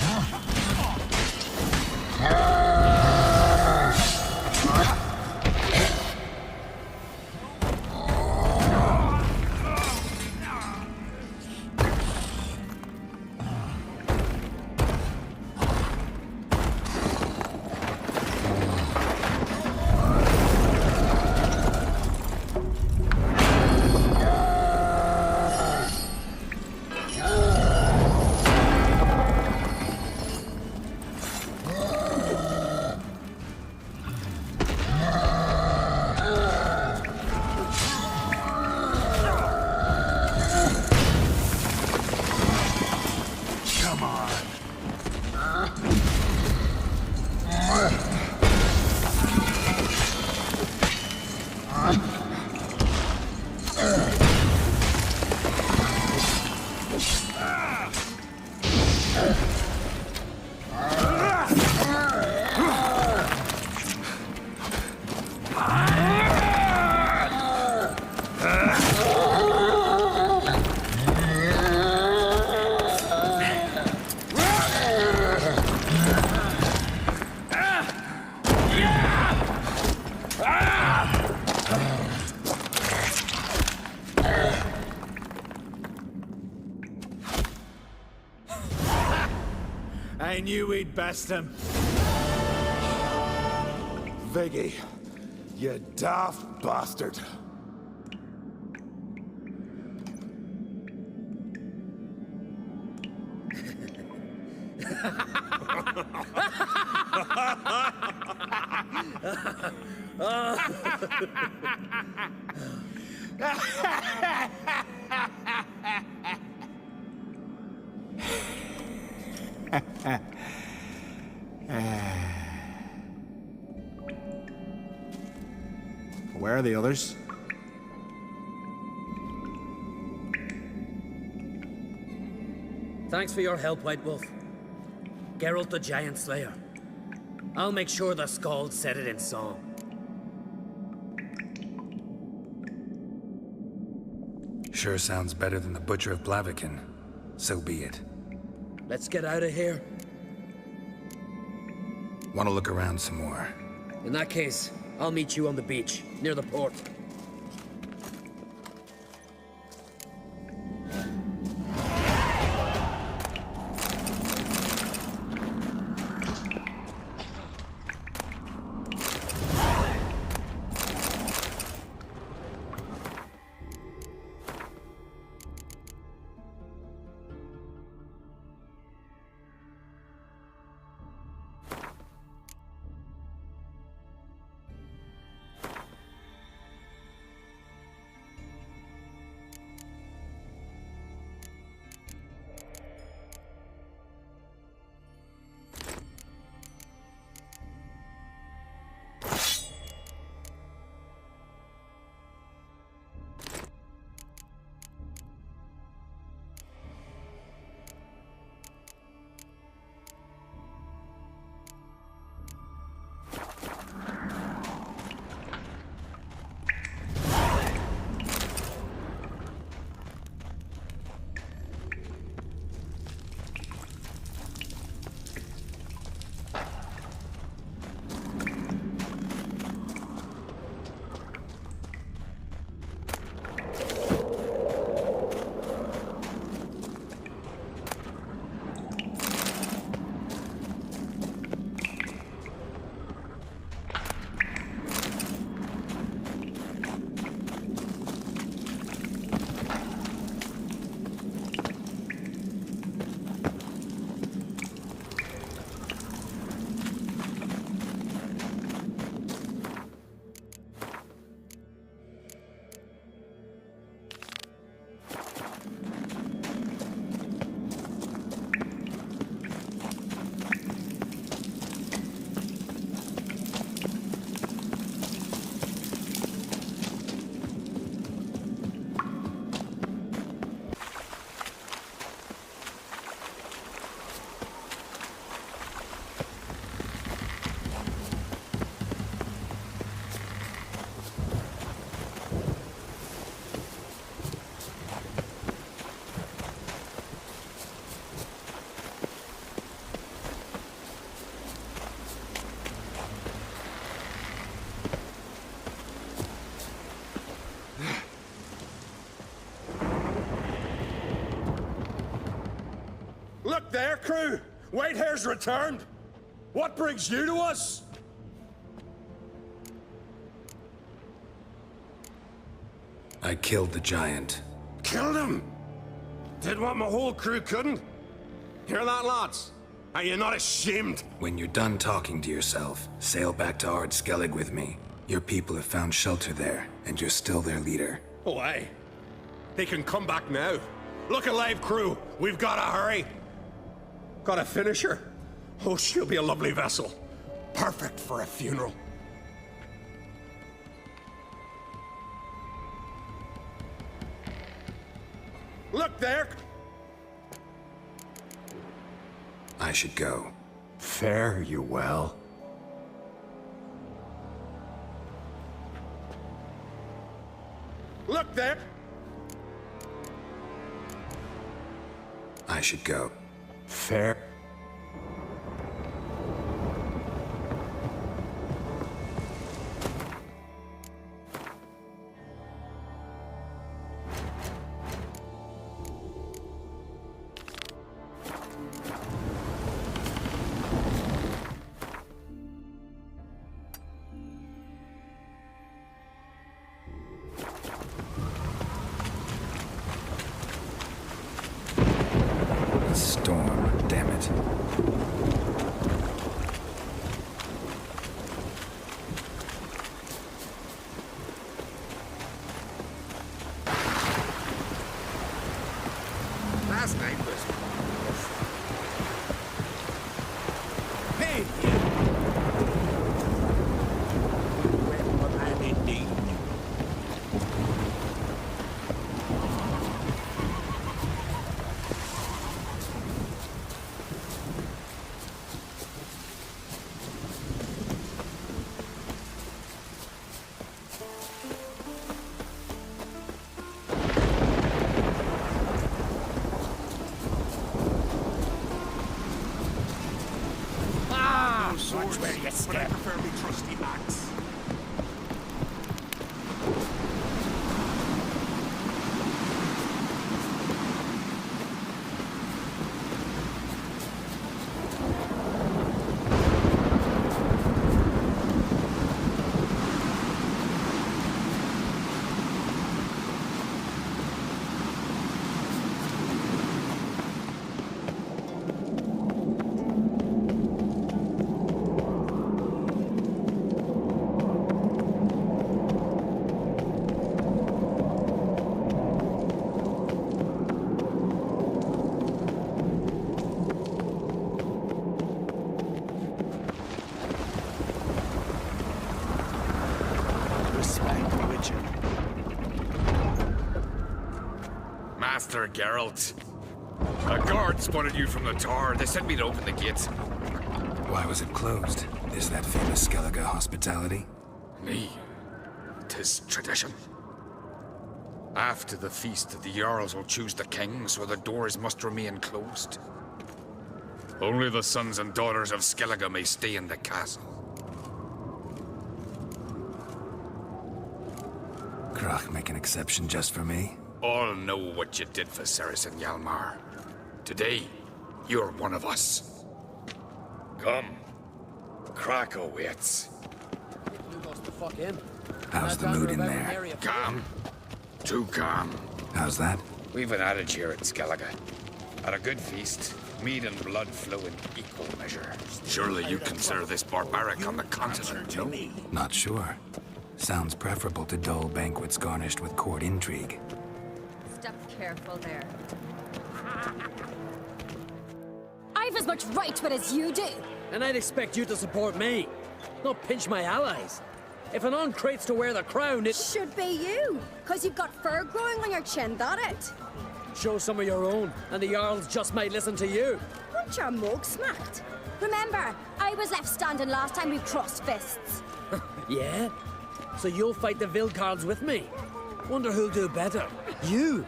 I knew we'd best him. Viggy, you daft bastard. Where are the others? Thanks for your help, White Wolf. Geralt the Giant Slayer. I'll make sure the Skald said it in song. Sure sounds better than the Butcher of Blaviken. So be it. Let's get out of here. Want to look around some more? In that case, I'll meet you on the beach, near the port. crew! Whitehair's returned! What brings you to us? I killed the giant. Killed him? Did what my whole crew couldn't? Hear that, lads? Are you not ashamed? When you're done talking to yourself, sail back to Ard Skellig with me. Your people have found shelter there, and you're still their leader. Oh, aye. They can come back now. Look alive, crew. We've got to hurry. Got a finisher? Oh, she'll be a lovely vessel. Perfect for a funeral. Look there! I should go. Fare you well. Look there! I should go. Fare. Storm, damn it. Last night was... Hey! Well, man, indeed. Watch where you step. But I prefer me trusty axe. Master Geralt. A guard spotted you from the tower. They sent me to open the gates. Why was it closed? Is that famous Skellige hospitality? Me. 'Tis tradition. After the feast, the Jarls will choose the king, so the doors must remain closed. Only the sons and daughters of Skellige may stay in the castle. Krach make an exception just for me? All know what you did for Cerys and Hjalmar. Today, you're one of us. Come. Crack awaits. How's the mood in there? Calm. Too calm. How's that? We've an adage here at Skellige. At a good feast, meat and blood flow in equal measure. Surely you consider this barbaric on the continent, no? Not sure. Sounds preferable to dull banquets garnished with court intrigue. Step careful there. I've as much right to it as you do. And I'd expect you to support me, not pinch my allies. If an uncrate's to wear the crown, it should be you, because you've got fur growing on your chin, that it? Show some of your own, and the Jarls just might listen to you. Weren't your mug smacked? Remember, I was left standing last time we crossed fists. Yeah? So you'll fight the Vilcards with me? Wonder who'll do better, you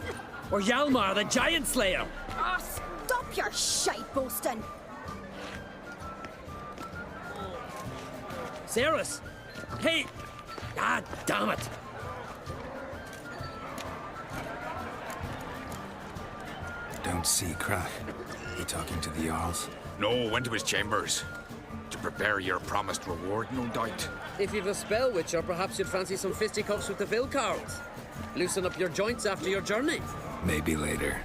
or Hjalmar, the Giant Slayer? Oh, stop your shite boasting. Cerys! Hey! Ah, damn it! Don't see Krach. You talking to the Jarls? No, went to his chambers. To prepare your promised reward, no doubt. If you've a spell witcher, perhaps you'd fancy some fisticuffs with the Vilcarls. Loosen up your joints after your journey. Maybe later.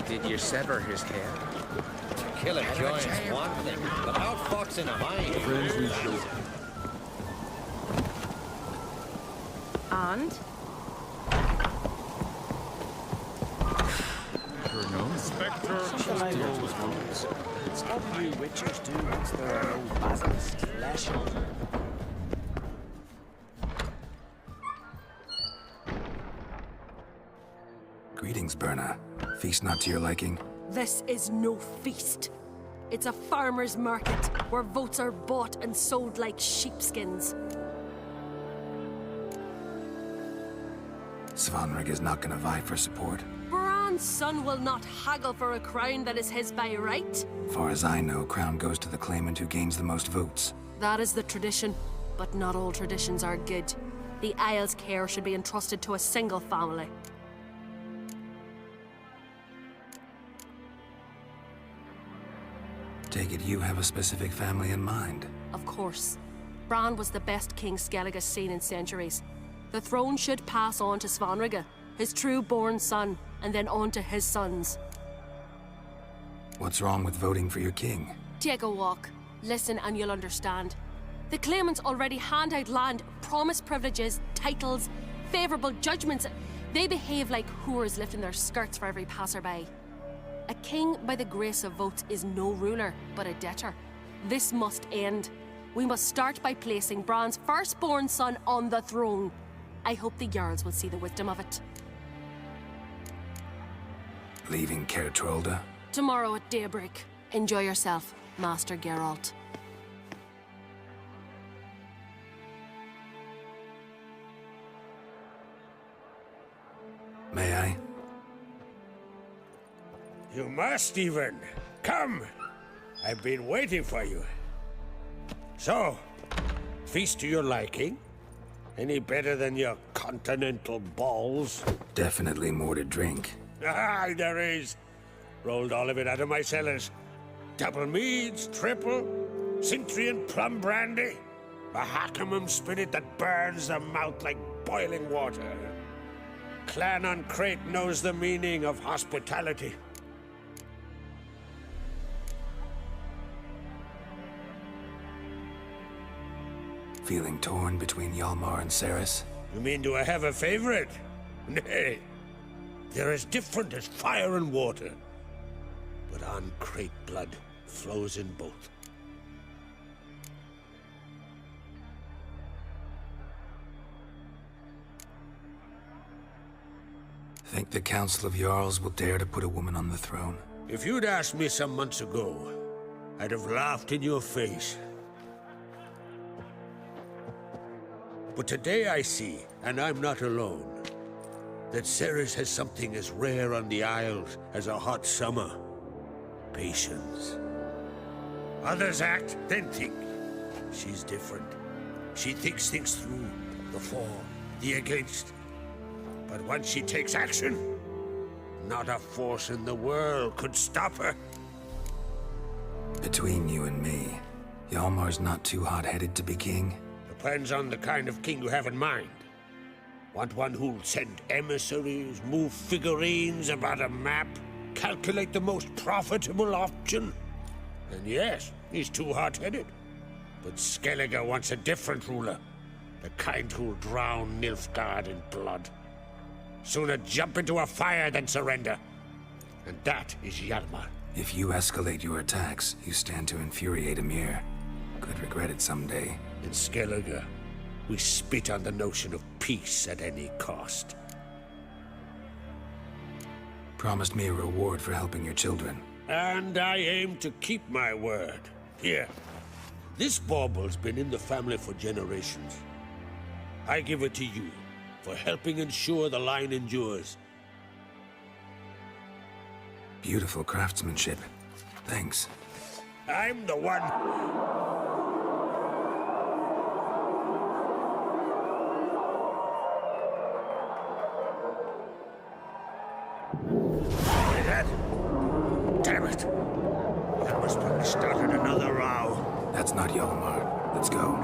Did you sever his hair? Kill a giant's one thing, but outfoxing a hind. Friends we show. And? Something I've always wondered. It's what you witchers do once there are no basilisks flesh on them. Greetings, Berna. Feast not to your liking? This is no feast. It's a farmer's market where votes are bought and sold like sheepskins. Svanrig is not gonna vie for support. Bran's son will not haggle for a crown that is his by right. Far as I know, crown goes to the claimant who gains the most votes. That is the tradition, but not all traditions are good. The Isle's care should be entrusted to a single family. Take it you have a specific family in mind. Of course. Bran was the best King Skellig has seen in centuries. The throne should pass on to Svanrig, his true-born son, and then on to his sons. What's wrong with voting for your king? Take a walk. Listen and you'll understand. The claimants already hand out land, promise privileges, titles, favourable judgments. They behave like whores lifting their skirts for every passerby. A king by the grace of votes is no ruler, but a debtor. This must end. We must start by placing Bran's firstborn son on the throne. I hope the Jarls will see the wisdom of it. Leaving Caer Trolda? Tomorrow at daybreak. Enjoy yourself, Master Geralt. May I? You must even. Come! I've been waiting for you. So, feast to your liking? Any better than your continental balls? Definitely more to drink. Ah, there is. Rolled all of it out of my cellars. Double meads, triple, Cintrian plum brandy, a Hackamum spirit that burns the mouth like boiling water. Clan on Crate knows the meaning of hospitality. Feeling torn between Hjalmar and Cerys? You mean do I have a favorite? Nay. They're as different as fire and water. But on Crate blood flows in both. Think the Council of Jarls will dare to put a woman on the throne? If you'd asked me some months ago, I'd have laughed in your face. But today I see, and I'm not alone, that Cerys has something as rare on the Isles as a hot summer. Patience. Others act, then think. She's different. She thinks things through, the for, the against. But once she takes action, not a force in the world could stop her. Between you and me, Hjalmar's not too hot-headed to be king. Depends on the kind of king you have in mind. Want one who'll send emissaries, move figurines about a map, calculate the most profitable option? And yes, he's too hot-headed. But Skellig wants a different ruler. The kind who'll drown Nilfgaard in blood. Sooner jump into a fire than surrender. And that is Hjalmar. If you escalate your attacks, you stand to infuriate Emir. Could regret it someday. In Skellig, we spit on the notion of peace at any cost. Promised me a reward for helping your children. And I aim to keep my word. Here, this bauble's been in the family for generations. I give it to you for helping ensure the line endures. Beautiful craftsmanship. Thanks. I'm the one. Must have started another row. That's not Hjalmar. Let's go.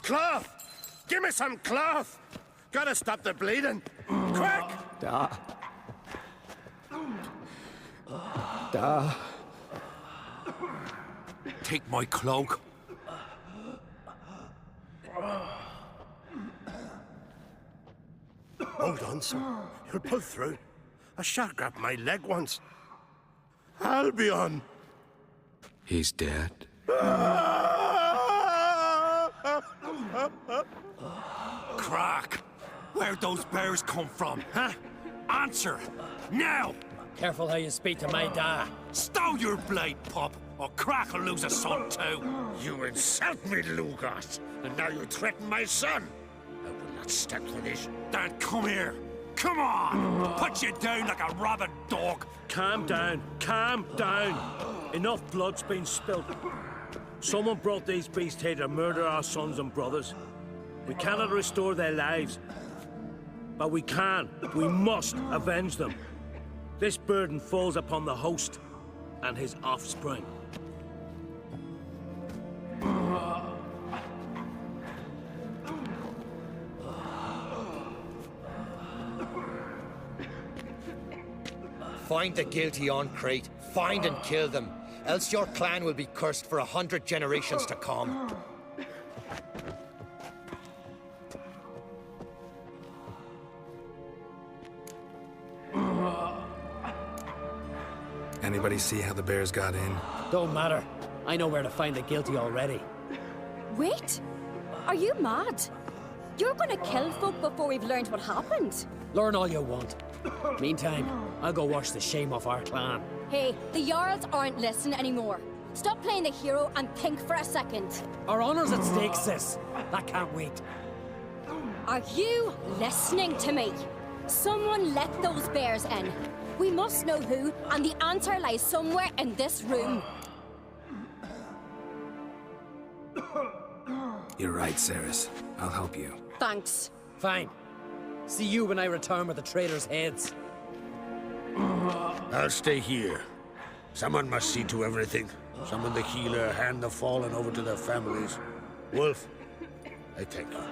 Cloth! Give me some cloth! Gotta stop the bleeding. Quick! Da. Da. Take my cloak. Hold on, sir. You'll pull through. A shark grabbed my leg once. Albion! He's dead. Crack! Where'd those bears come from, huh? Answer! Now! Careful how you speak to my da. Stow your blade, pup, or Crack will lose a son too. You insult me, Lugas, and now you threaten my son. I will not stand for this. Dan, come here. Come on! Put you down like a rabid dog. Calm down. Calm down. Enough blood's been spilt. Someone brought these beasts here to murder our sons and brothers. We cannot restore their lives. But we can, we must avenge them. This burden falls upon the host and his offspring. Find the guilty on Crete. Find and kill them. Else your clan will be cursed for 100 generations to come. Anybody see how the bears got in? Don't matter. I know where to find the guilty already. Wait! Are you mad? You're gonna kill folk before we've learned what happened? Learn all you want. Meantime, I'll go wash the shame off our clan. Hey, the Jarls aren't listening anymore. Stop playing the hero and think for a second. Our honor's at stake, sis. That can't wait. Are you listening to me? Someone let those bears in. We must know who, and the answer lies somewhere in this room. You're right, Cerys. I'll help you. Thanks. Fine. See you when I return with the traitors' heads. I'll stay here. Someone must see to everything. Summon the healer, hand the fallen over to their families. Wolf, I thank you.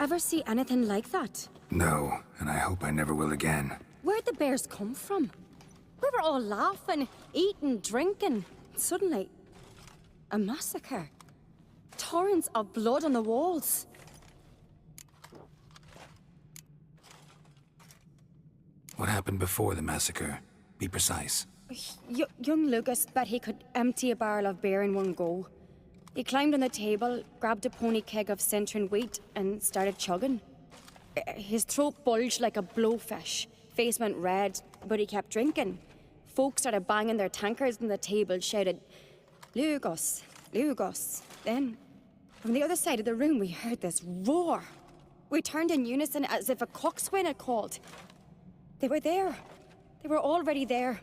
Ever see anything like that? No, and I hope I never will again. Where'd the bears come from? We were all laughing, eating, drinking. Suddenly, a massacre. Torrents of blood on the walls. What happened before the massacre? Be precise. Young Lucas bet he could empty a barrel of beer in one go. He climbed on the table, grabbed a pony keg of Centron wheat, and started chugging. His throat bulged like a blowfish. Face went red, but he kept drinking. Folk started banging their tankards on the table, shouted, "Lugos, Lugos." Then, from the other side of the room, we heard this roar. We turned in unison as if a coxswain had called. They were there. They were already there.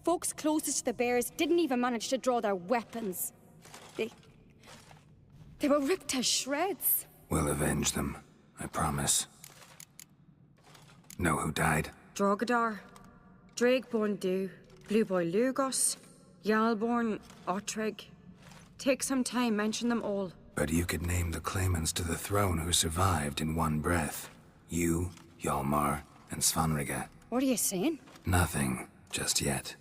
Folks closest to the bears didn't even manage to draw their weapons. They were ripped to shreds. We'll avenge them, I promise. Know who died? Drogadar, Drakeborn Du, Blue Boy Lugos, Hjalborn, Ottrig. Take some time, mention them all. But you could name the claimants to the throne who survived in one breath. You, Hjalmar, and Svanrige. What are you saying? Nothing, just yet.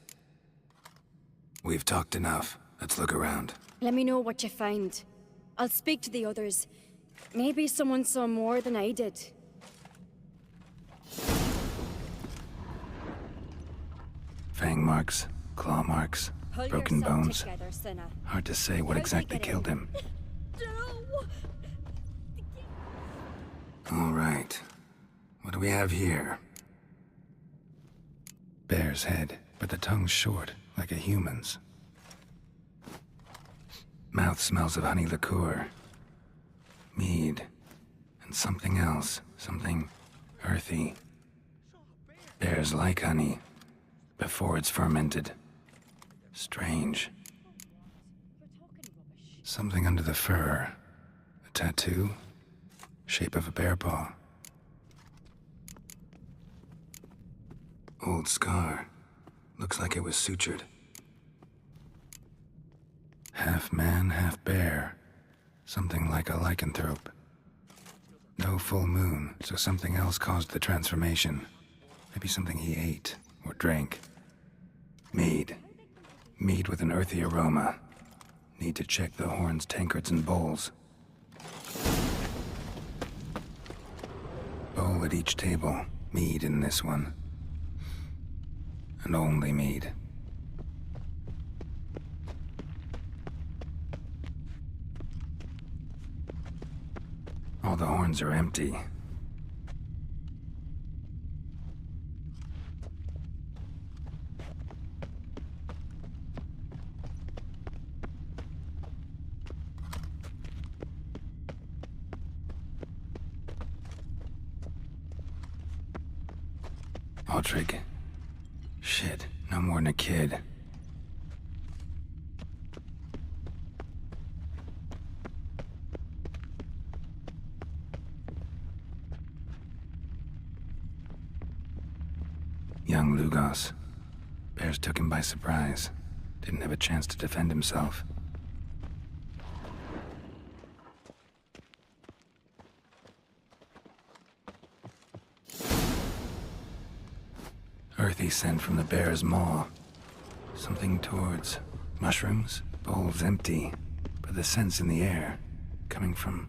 We've talked enough. Let's look around. Let me know what you find. I'll speak to the others. Maybe someone saw more than I did. Fang marks, claw marks, Pull broken yourself bones. together, Cinna. Hard to say what exactly killed him. All right. What do we have here? Bear's head, but the tongue's short, like a human's. Mouth smells of honey liqueur. Mead. And something else. Something earthy. Bears like honey. Before it's fermented. Strange. Something under the fur. A tattoo? Shape of a bear paw. Old scar. Looks like it was sutured. Half man, half bear. Something like a lycanthrope. No full moon, so something else caused the transformation. Maybe something he ate or drank. Mead. Mead with an earthy aroma. Need to check the horns, tankards, and bowls. Bowl at each table. Mead in this one. And only mead. All the horns are empty. Aldrich. Shit, no more than a kid. Young Lugos. Bears took him by surprise. Didn't have a chance to defend himself. Earthy scent from the bear's maw. Something towards mushrooms. Bowl's empty, but the scent's in the air. Coming from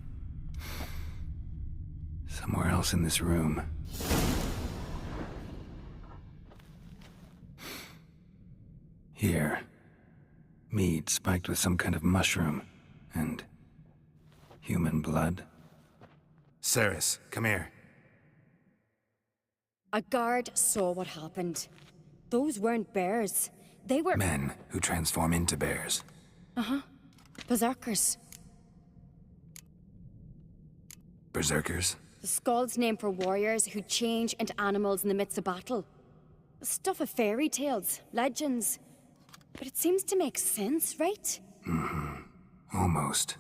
somewhere else in this room. Here. Mead spiked with some kind of mushroom. And human blood. Cerys, come here. A guard saw what happened. Those weren't bears. They were... Men who transform into bears. Uh-huh. Berserkers. Berserkers? The Skald's name for warriors who change into animals in the midst of battle. Stuff of fairy tales, legends. But it seems to make sense, right? Mm-hmm. Almost.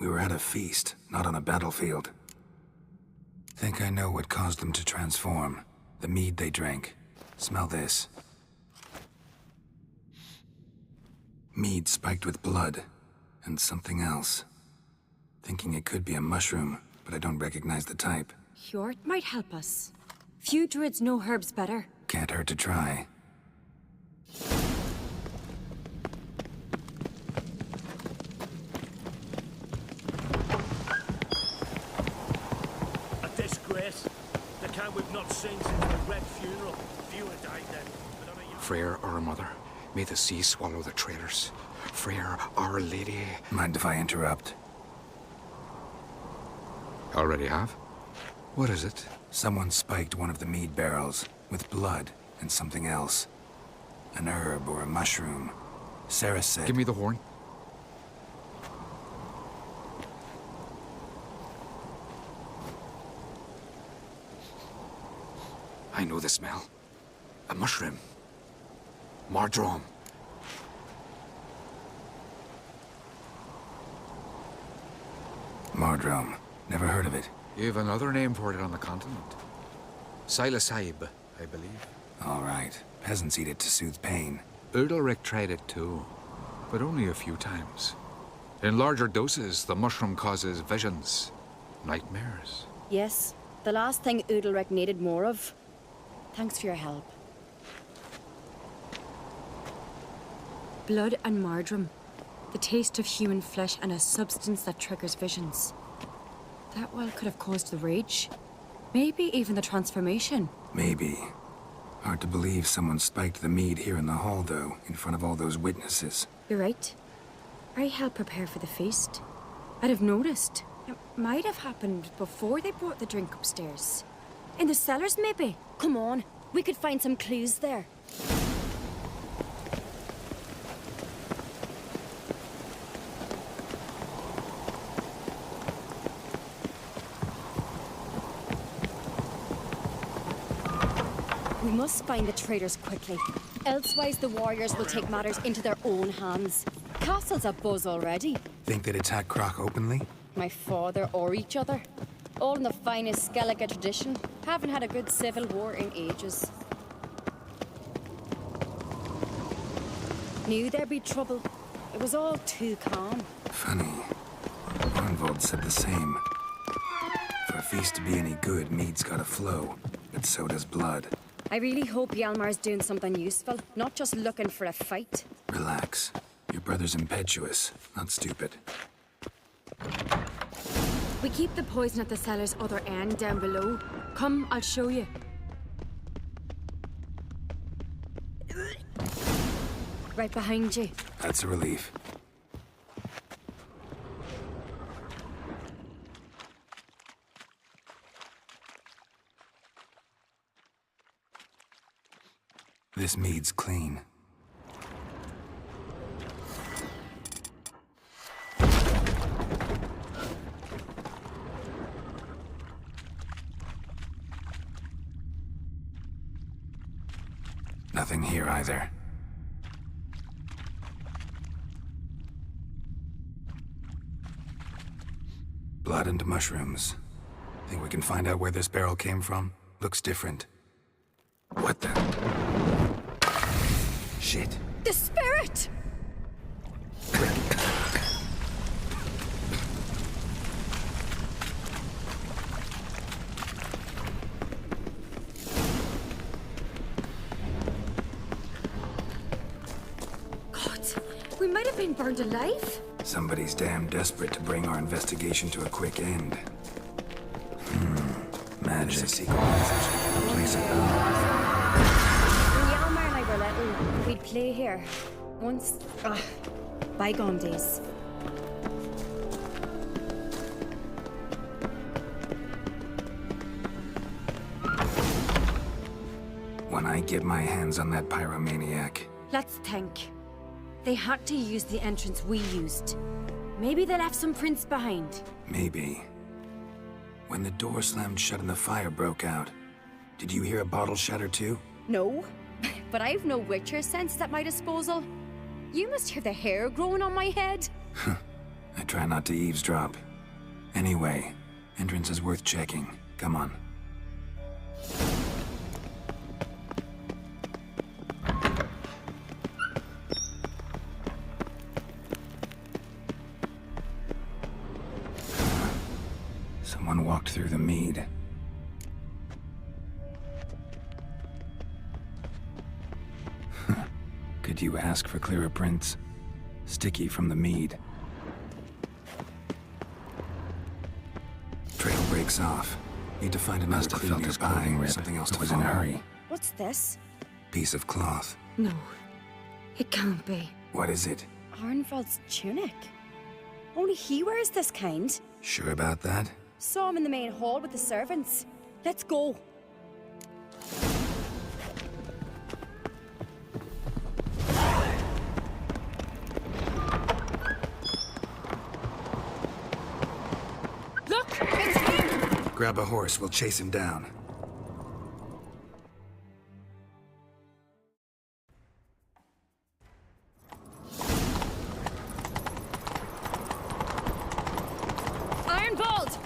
We were at a feast, not on a battlefield. Think I know what caused them to transform. The mead they drank. Smell this. Mead spiked with blood. And something else. Thinking it could be a mushroom, but I don't recognize the type. Hjort might help us. Few druids know herbs better. Can't hurt to try. A disgrace. The kind we've not seen since the Red funeral. Few have died then. Freyr, our mother, may the sea swallow the traitors. Freyr, our lady. Mind if I interrupt? Already have? What is it? Someone spiked one of the mead barrels with blood and something else. An herb or a mushroom. Cerys said... Give me the horn. I know the smell. A mushroom. Mardrome. Mardrome. Never heard of it. You've another name for it on the continent. Psilocybe, I believe. All right. Peasants eat it to soothe pain. Erdalric tried it too, but only a few times. In larger doses, the mushroom causes visions, nightmares. Yes, the last thing Udalric needed more of. Thanks for your help. Blood and marjoram. The taste of human flesh and a substance that triggers visions. That well could have caused the rage. Maybe even the transformation. Maybe. Hard to believe someone spiked the mead here in the hall, though, in front of all those witnesses. You're right. I helped prepare for the feast. I'd have noticed. It might have happened before they brought the drink upstairs. In the cellars, maybe? Come on, we could find some clues there. We must find the traitors quickly. Elsewise, the warriors will take matters into their own hands. Castle's abuzz already. Think they'd attack Croc openly? My father or each other. All in the finest Skellig tradition. Haven't had a good civil war in ages. Knew there'd be trouble. It was all too calm. Funny. Arnvold said the same. For a feast to be any good, mead's gotta flow. But so does blood. I really hope Hjalmar's doing something useful, not just looking for a fight. Relax. Your brother's impetuous, not stupid. We keep the poison at the cellar's other end down below. Come, I'll show you. Right behind you. That's a relief. This mead's clean. Nothing here either. Blood and mushrooms. Think we can find out where this barrel came from? Looks different. What the? Shit. The spirit! God, we might have been burned alive. Somebody's damn desperate to bring our investigation to a quick end. Magic. A secret message. A place of power. When Hjalmar and I were little, we'd play here. Once, bygone days. When I get my hands on that pyromaniac. Let's think. They had to use the entrance we used. Maybe they left some prints behind. Maybe. When the door slammed shut and the fire broke out, did you hear a bottle shatter too? No, but I've no Witcher sense at my disposal. You must hear the hair growing on my head. I try not to eavesdrop. Anyway, entrance is worth checking. Come on. Someone walked through the mead. Could you ask for clearer prints? Sticky from the mead. Trail breaks off. Need to find another clue nearby. Something else to was in a hurry. What's this? Piece of cloth. No, it can't be. What is it? Arnvold's tunic. Only he wears this kind. Sure about that? Saw him in the main hall with the servants. Let's go. Look! It's him! Grab a horse, we'll chase him down. Arnvold!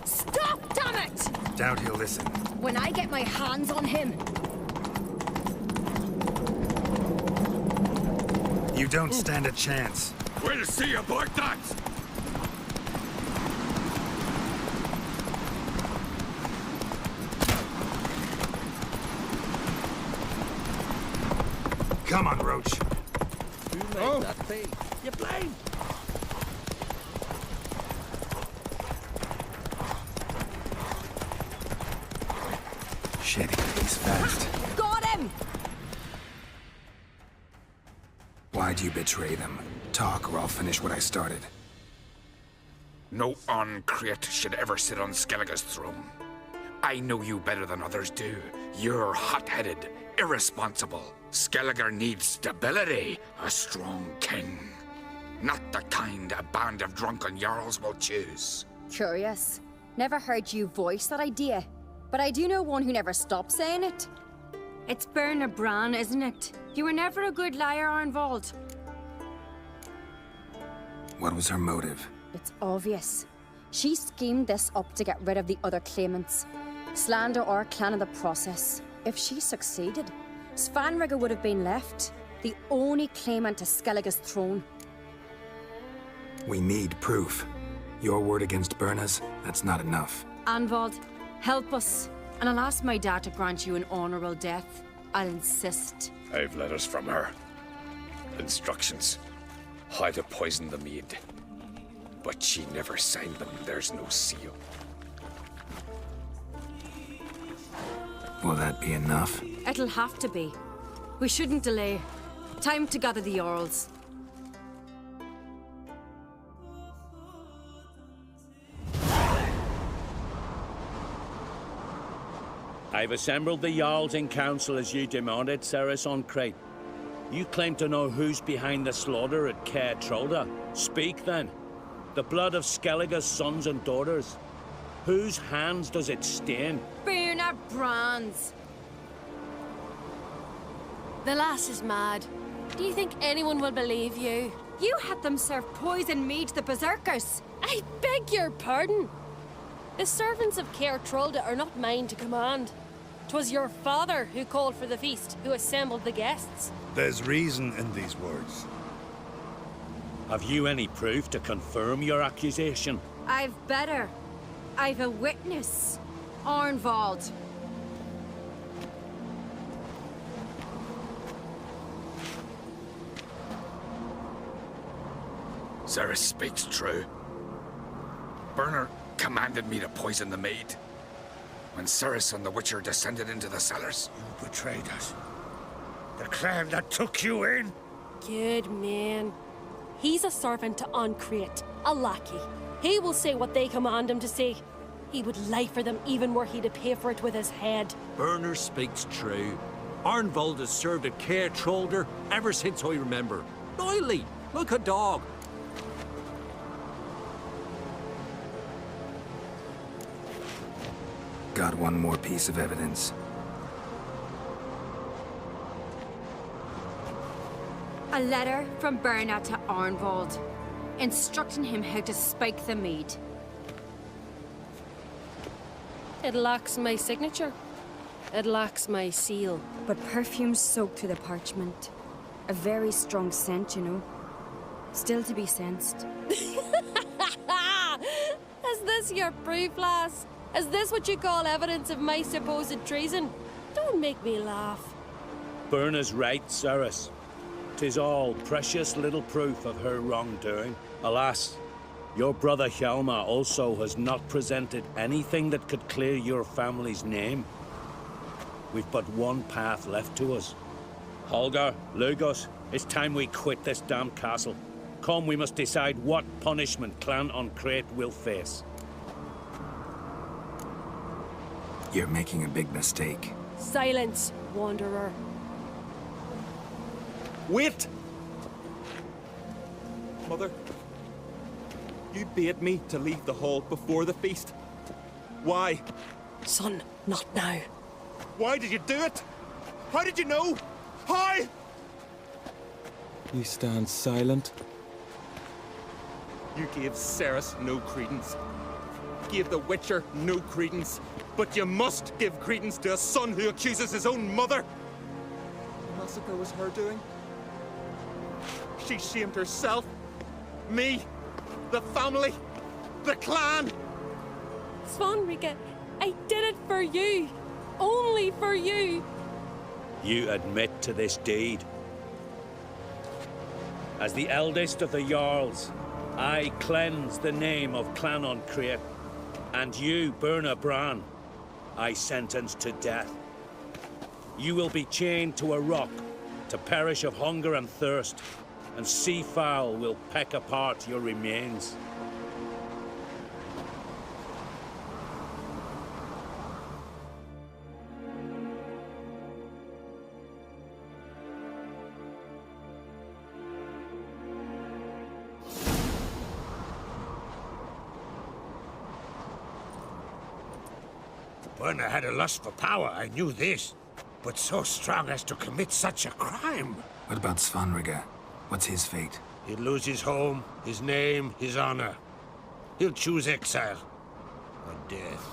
Stop, damn it! Doubt he'll listen. When I get my hands on him. You don't stand a chance. We'll see about that! Come on, Roach. Who made that face? You blind? Shit, he's fast. Got him! Why'd you betray them? Talk or I'll finish what I started. No on-crate should ever sit on Skellig's throne. I know you better than others do. You're hot-headed, irresponsible. Skellig needs stability, a strong king. Not the kind a band of drunken jarls will choose. Curious. Never heard you voice that idea. But I do know one who never stops saying it. It's Berna Bran, isn't it? You were never a good liar, Arnvald. What was her motive? It's obvious. She schemed this up to get rid of the other claimants. Slander our clan in the process. If she succeeded, Svanrigga would have been left, the only claimant to Skellig's throne. We need proof. Your word against Berna's, that's not enough. Arnvald, help us, and I'll ask my dad to grant you an honorable death. I'll insist. I've letters from her. Instructions. How to poison the mead. But she never signed them. There's no seal. Will that be enough? It'll have to be. We shouldn't delay. Time to gather the Jarls. I've assembled the Jarls in council as you demanded, Cerys on Crate. You claim to know who's behind the slaughter at Caer Trolda. Speak then. The blood of Skellig's sons and daughters. Whose hands does it stain? Berna Bran's. The lass is mad. Do you think anyone will believe you? You had them serve poison mead to the berserkers. I beg your pardon. The servants of Caer Trolda are not mine to command. 'Twas your father who called for the feast, who assembled the guests. There's reason in these words. Have you any proof to confirm your accusation? I've better. I've a witness. Arnvald. Cerys speaks true. Berna commanded me to poison the maid. When Cerys and the Witcher descended into the cellars. You betrayed us. The clan that took you in. Good man. He's a servant to Ancrate, a lackey. He will say what they command him to say. He would lie for them even were he to pay for it with his head. Berner speaks true. Arnvald has served at Caer Trolder ever since I remember. Oily, look a dog. Got one more piece of evidence. A letter from Berna to Arnvald, instructing him how to spike the mead. It lacks my signature. It lacks my seal. But perfume soaked through the parchment. A very strong scent, you know. Still to be sensed. Is this your proof, lass? Is this what you call evidence of my supposed treason? Don't make me laugh. Berna's right, Cerys. 'Tis all precious little proof of her wrongdoing. Alas, your brother Hjalmar also has not presented anything that could clear your family's name. We've but one path left to us. Holger, Lugos, it's time we quit this damned castle. Come, we must decide what punishment Clan Ancrate will face. You're making a big mistake. Silence, wanderer. Wait! Mother, you bade me to leave the hall before the feast. Why? Son, not now. Why did you do it? How did you know? How? You stand silent. You gave Cerys no credence. Gave the Witcher no credence. But you must give credence to a son who accuses his own mother. The massacre was her doing. She shamed herself, me, the family, the clan. Svanrigga, I did it for you. Only for you. You admit to this deed. As the eldest of the Jarls, I cleanse the name of Clan on Crete, and you, Burna Bran, I sentence to death. You will be chained to a rock to perish of hunger and thirst, and sea fowl will peck apart your remains. Burna had a lust for power, I knew this. But so strong as to commit such a crime. What about Svanrige? What's his fate? He'll lose his home, his name, his honor. He'll choose exile. Or death.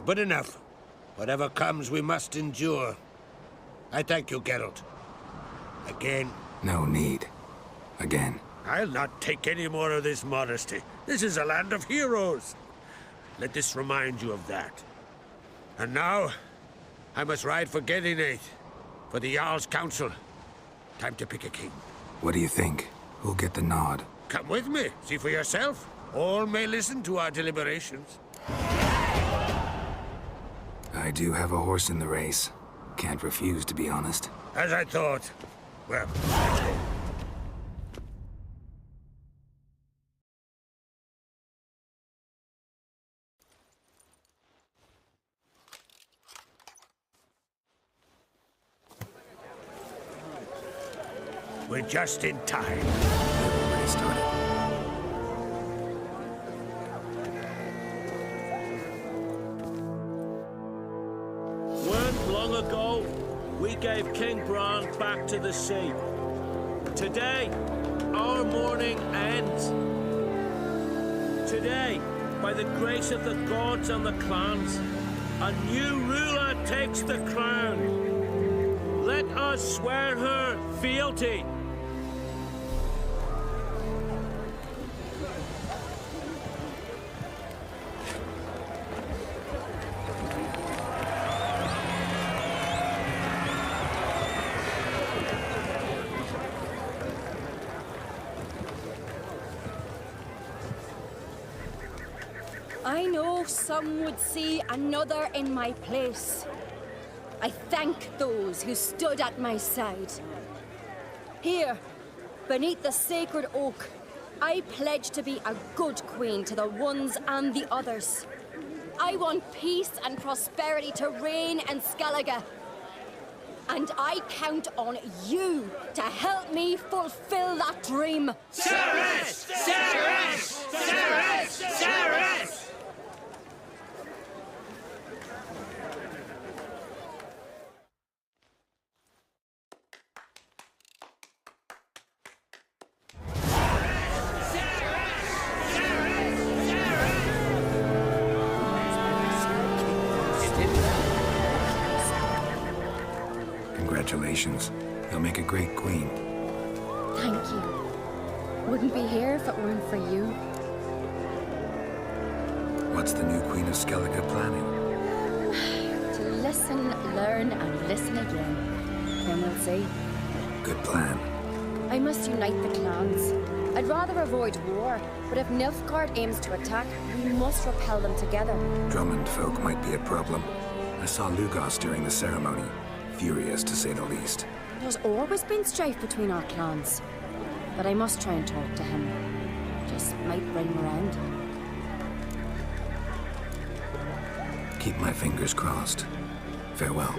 But enough. Whatever comes, we must endure. I thank you, Geralt. Again. No need. Again. I'll not take any more of this modesty. This is a land of heroes. Let this remind you of that. And now, I must ride for Gedinate, for the Jarl's Council. Time to pick a king. What do you think? Who'll get the nod? Come with me, see for yourself. All may listen to our deliberations. I do have a horse in the race. Can't refuse, to be honest. As I thought. Well, let's go. We're just in time. They've already started. When, long ago, we gave King Bran back to the sea. Today, our mourning ends. Today, by the grace of the gods and the clans, a new ruler takes the crown. Let us swear her fealty. I know some would see another in my place. I thank those who stood at my side. Here, beneath the sacred oak, I pledge to be a good queen to the ones and the others. I want peace and prosperity to reign in Skellige. And I count on you to help me fulfill that dream. Cerys! Cerys! Cerys! Cerys! Congratulations. You'll make a great queen. Thank you. Wouldn't be here if it weren't for you. What's the new Queen of Skellige planning? To listen, learn, and listen again. Then we'll see. Good plan. I must unite the clans. I'd rather avoid war, but if Nilfgaard aims to attack, we must repel them together. Drummond folk might be a problem. I saw Lugos during the ceremony. Furious, to say the least. There's always been strife between our clans. But I must try and talk to him. Just might bring him around. Keep my fingers crossed. Farewell.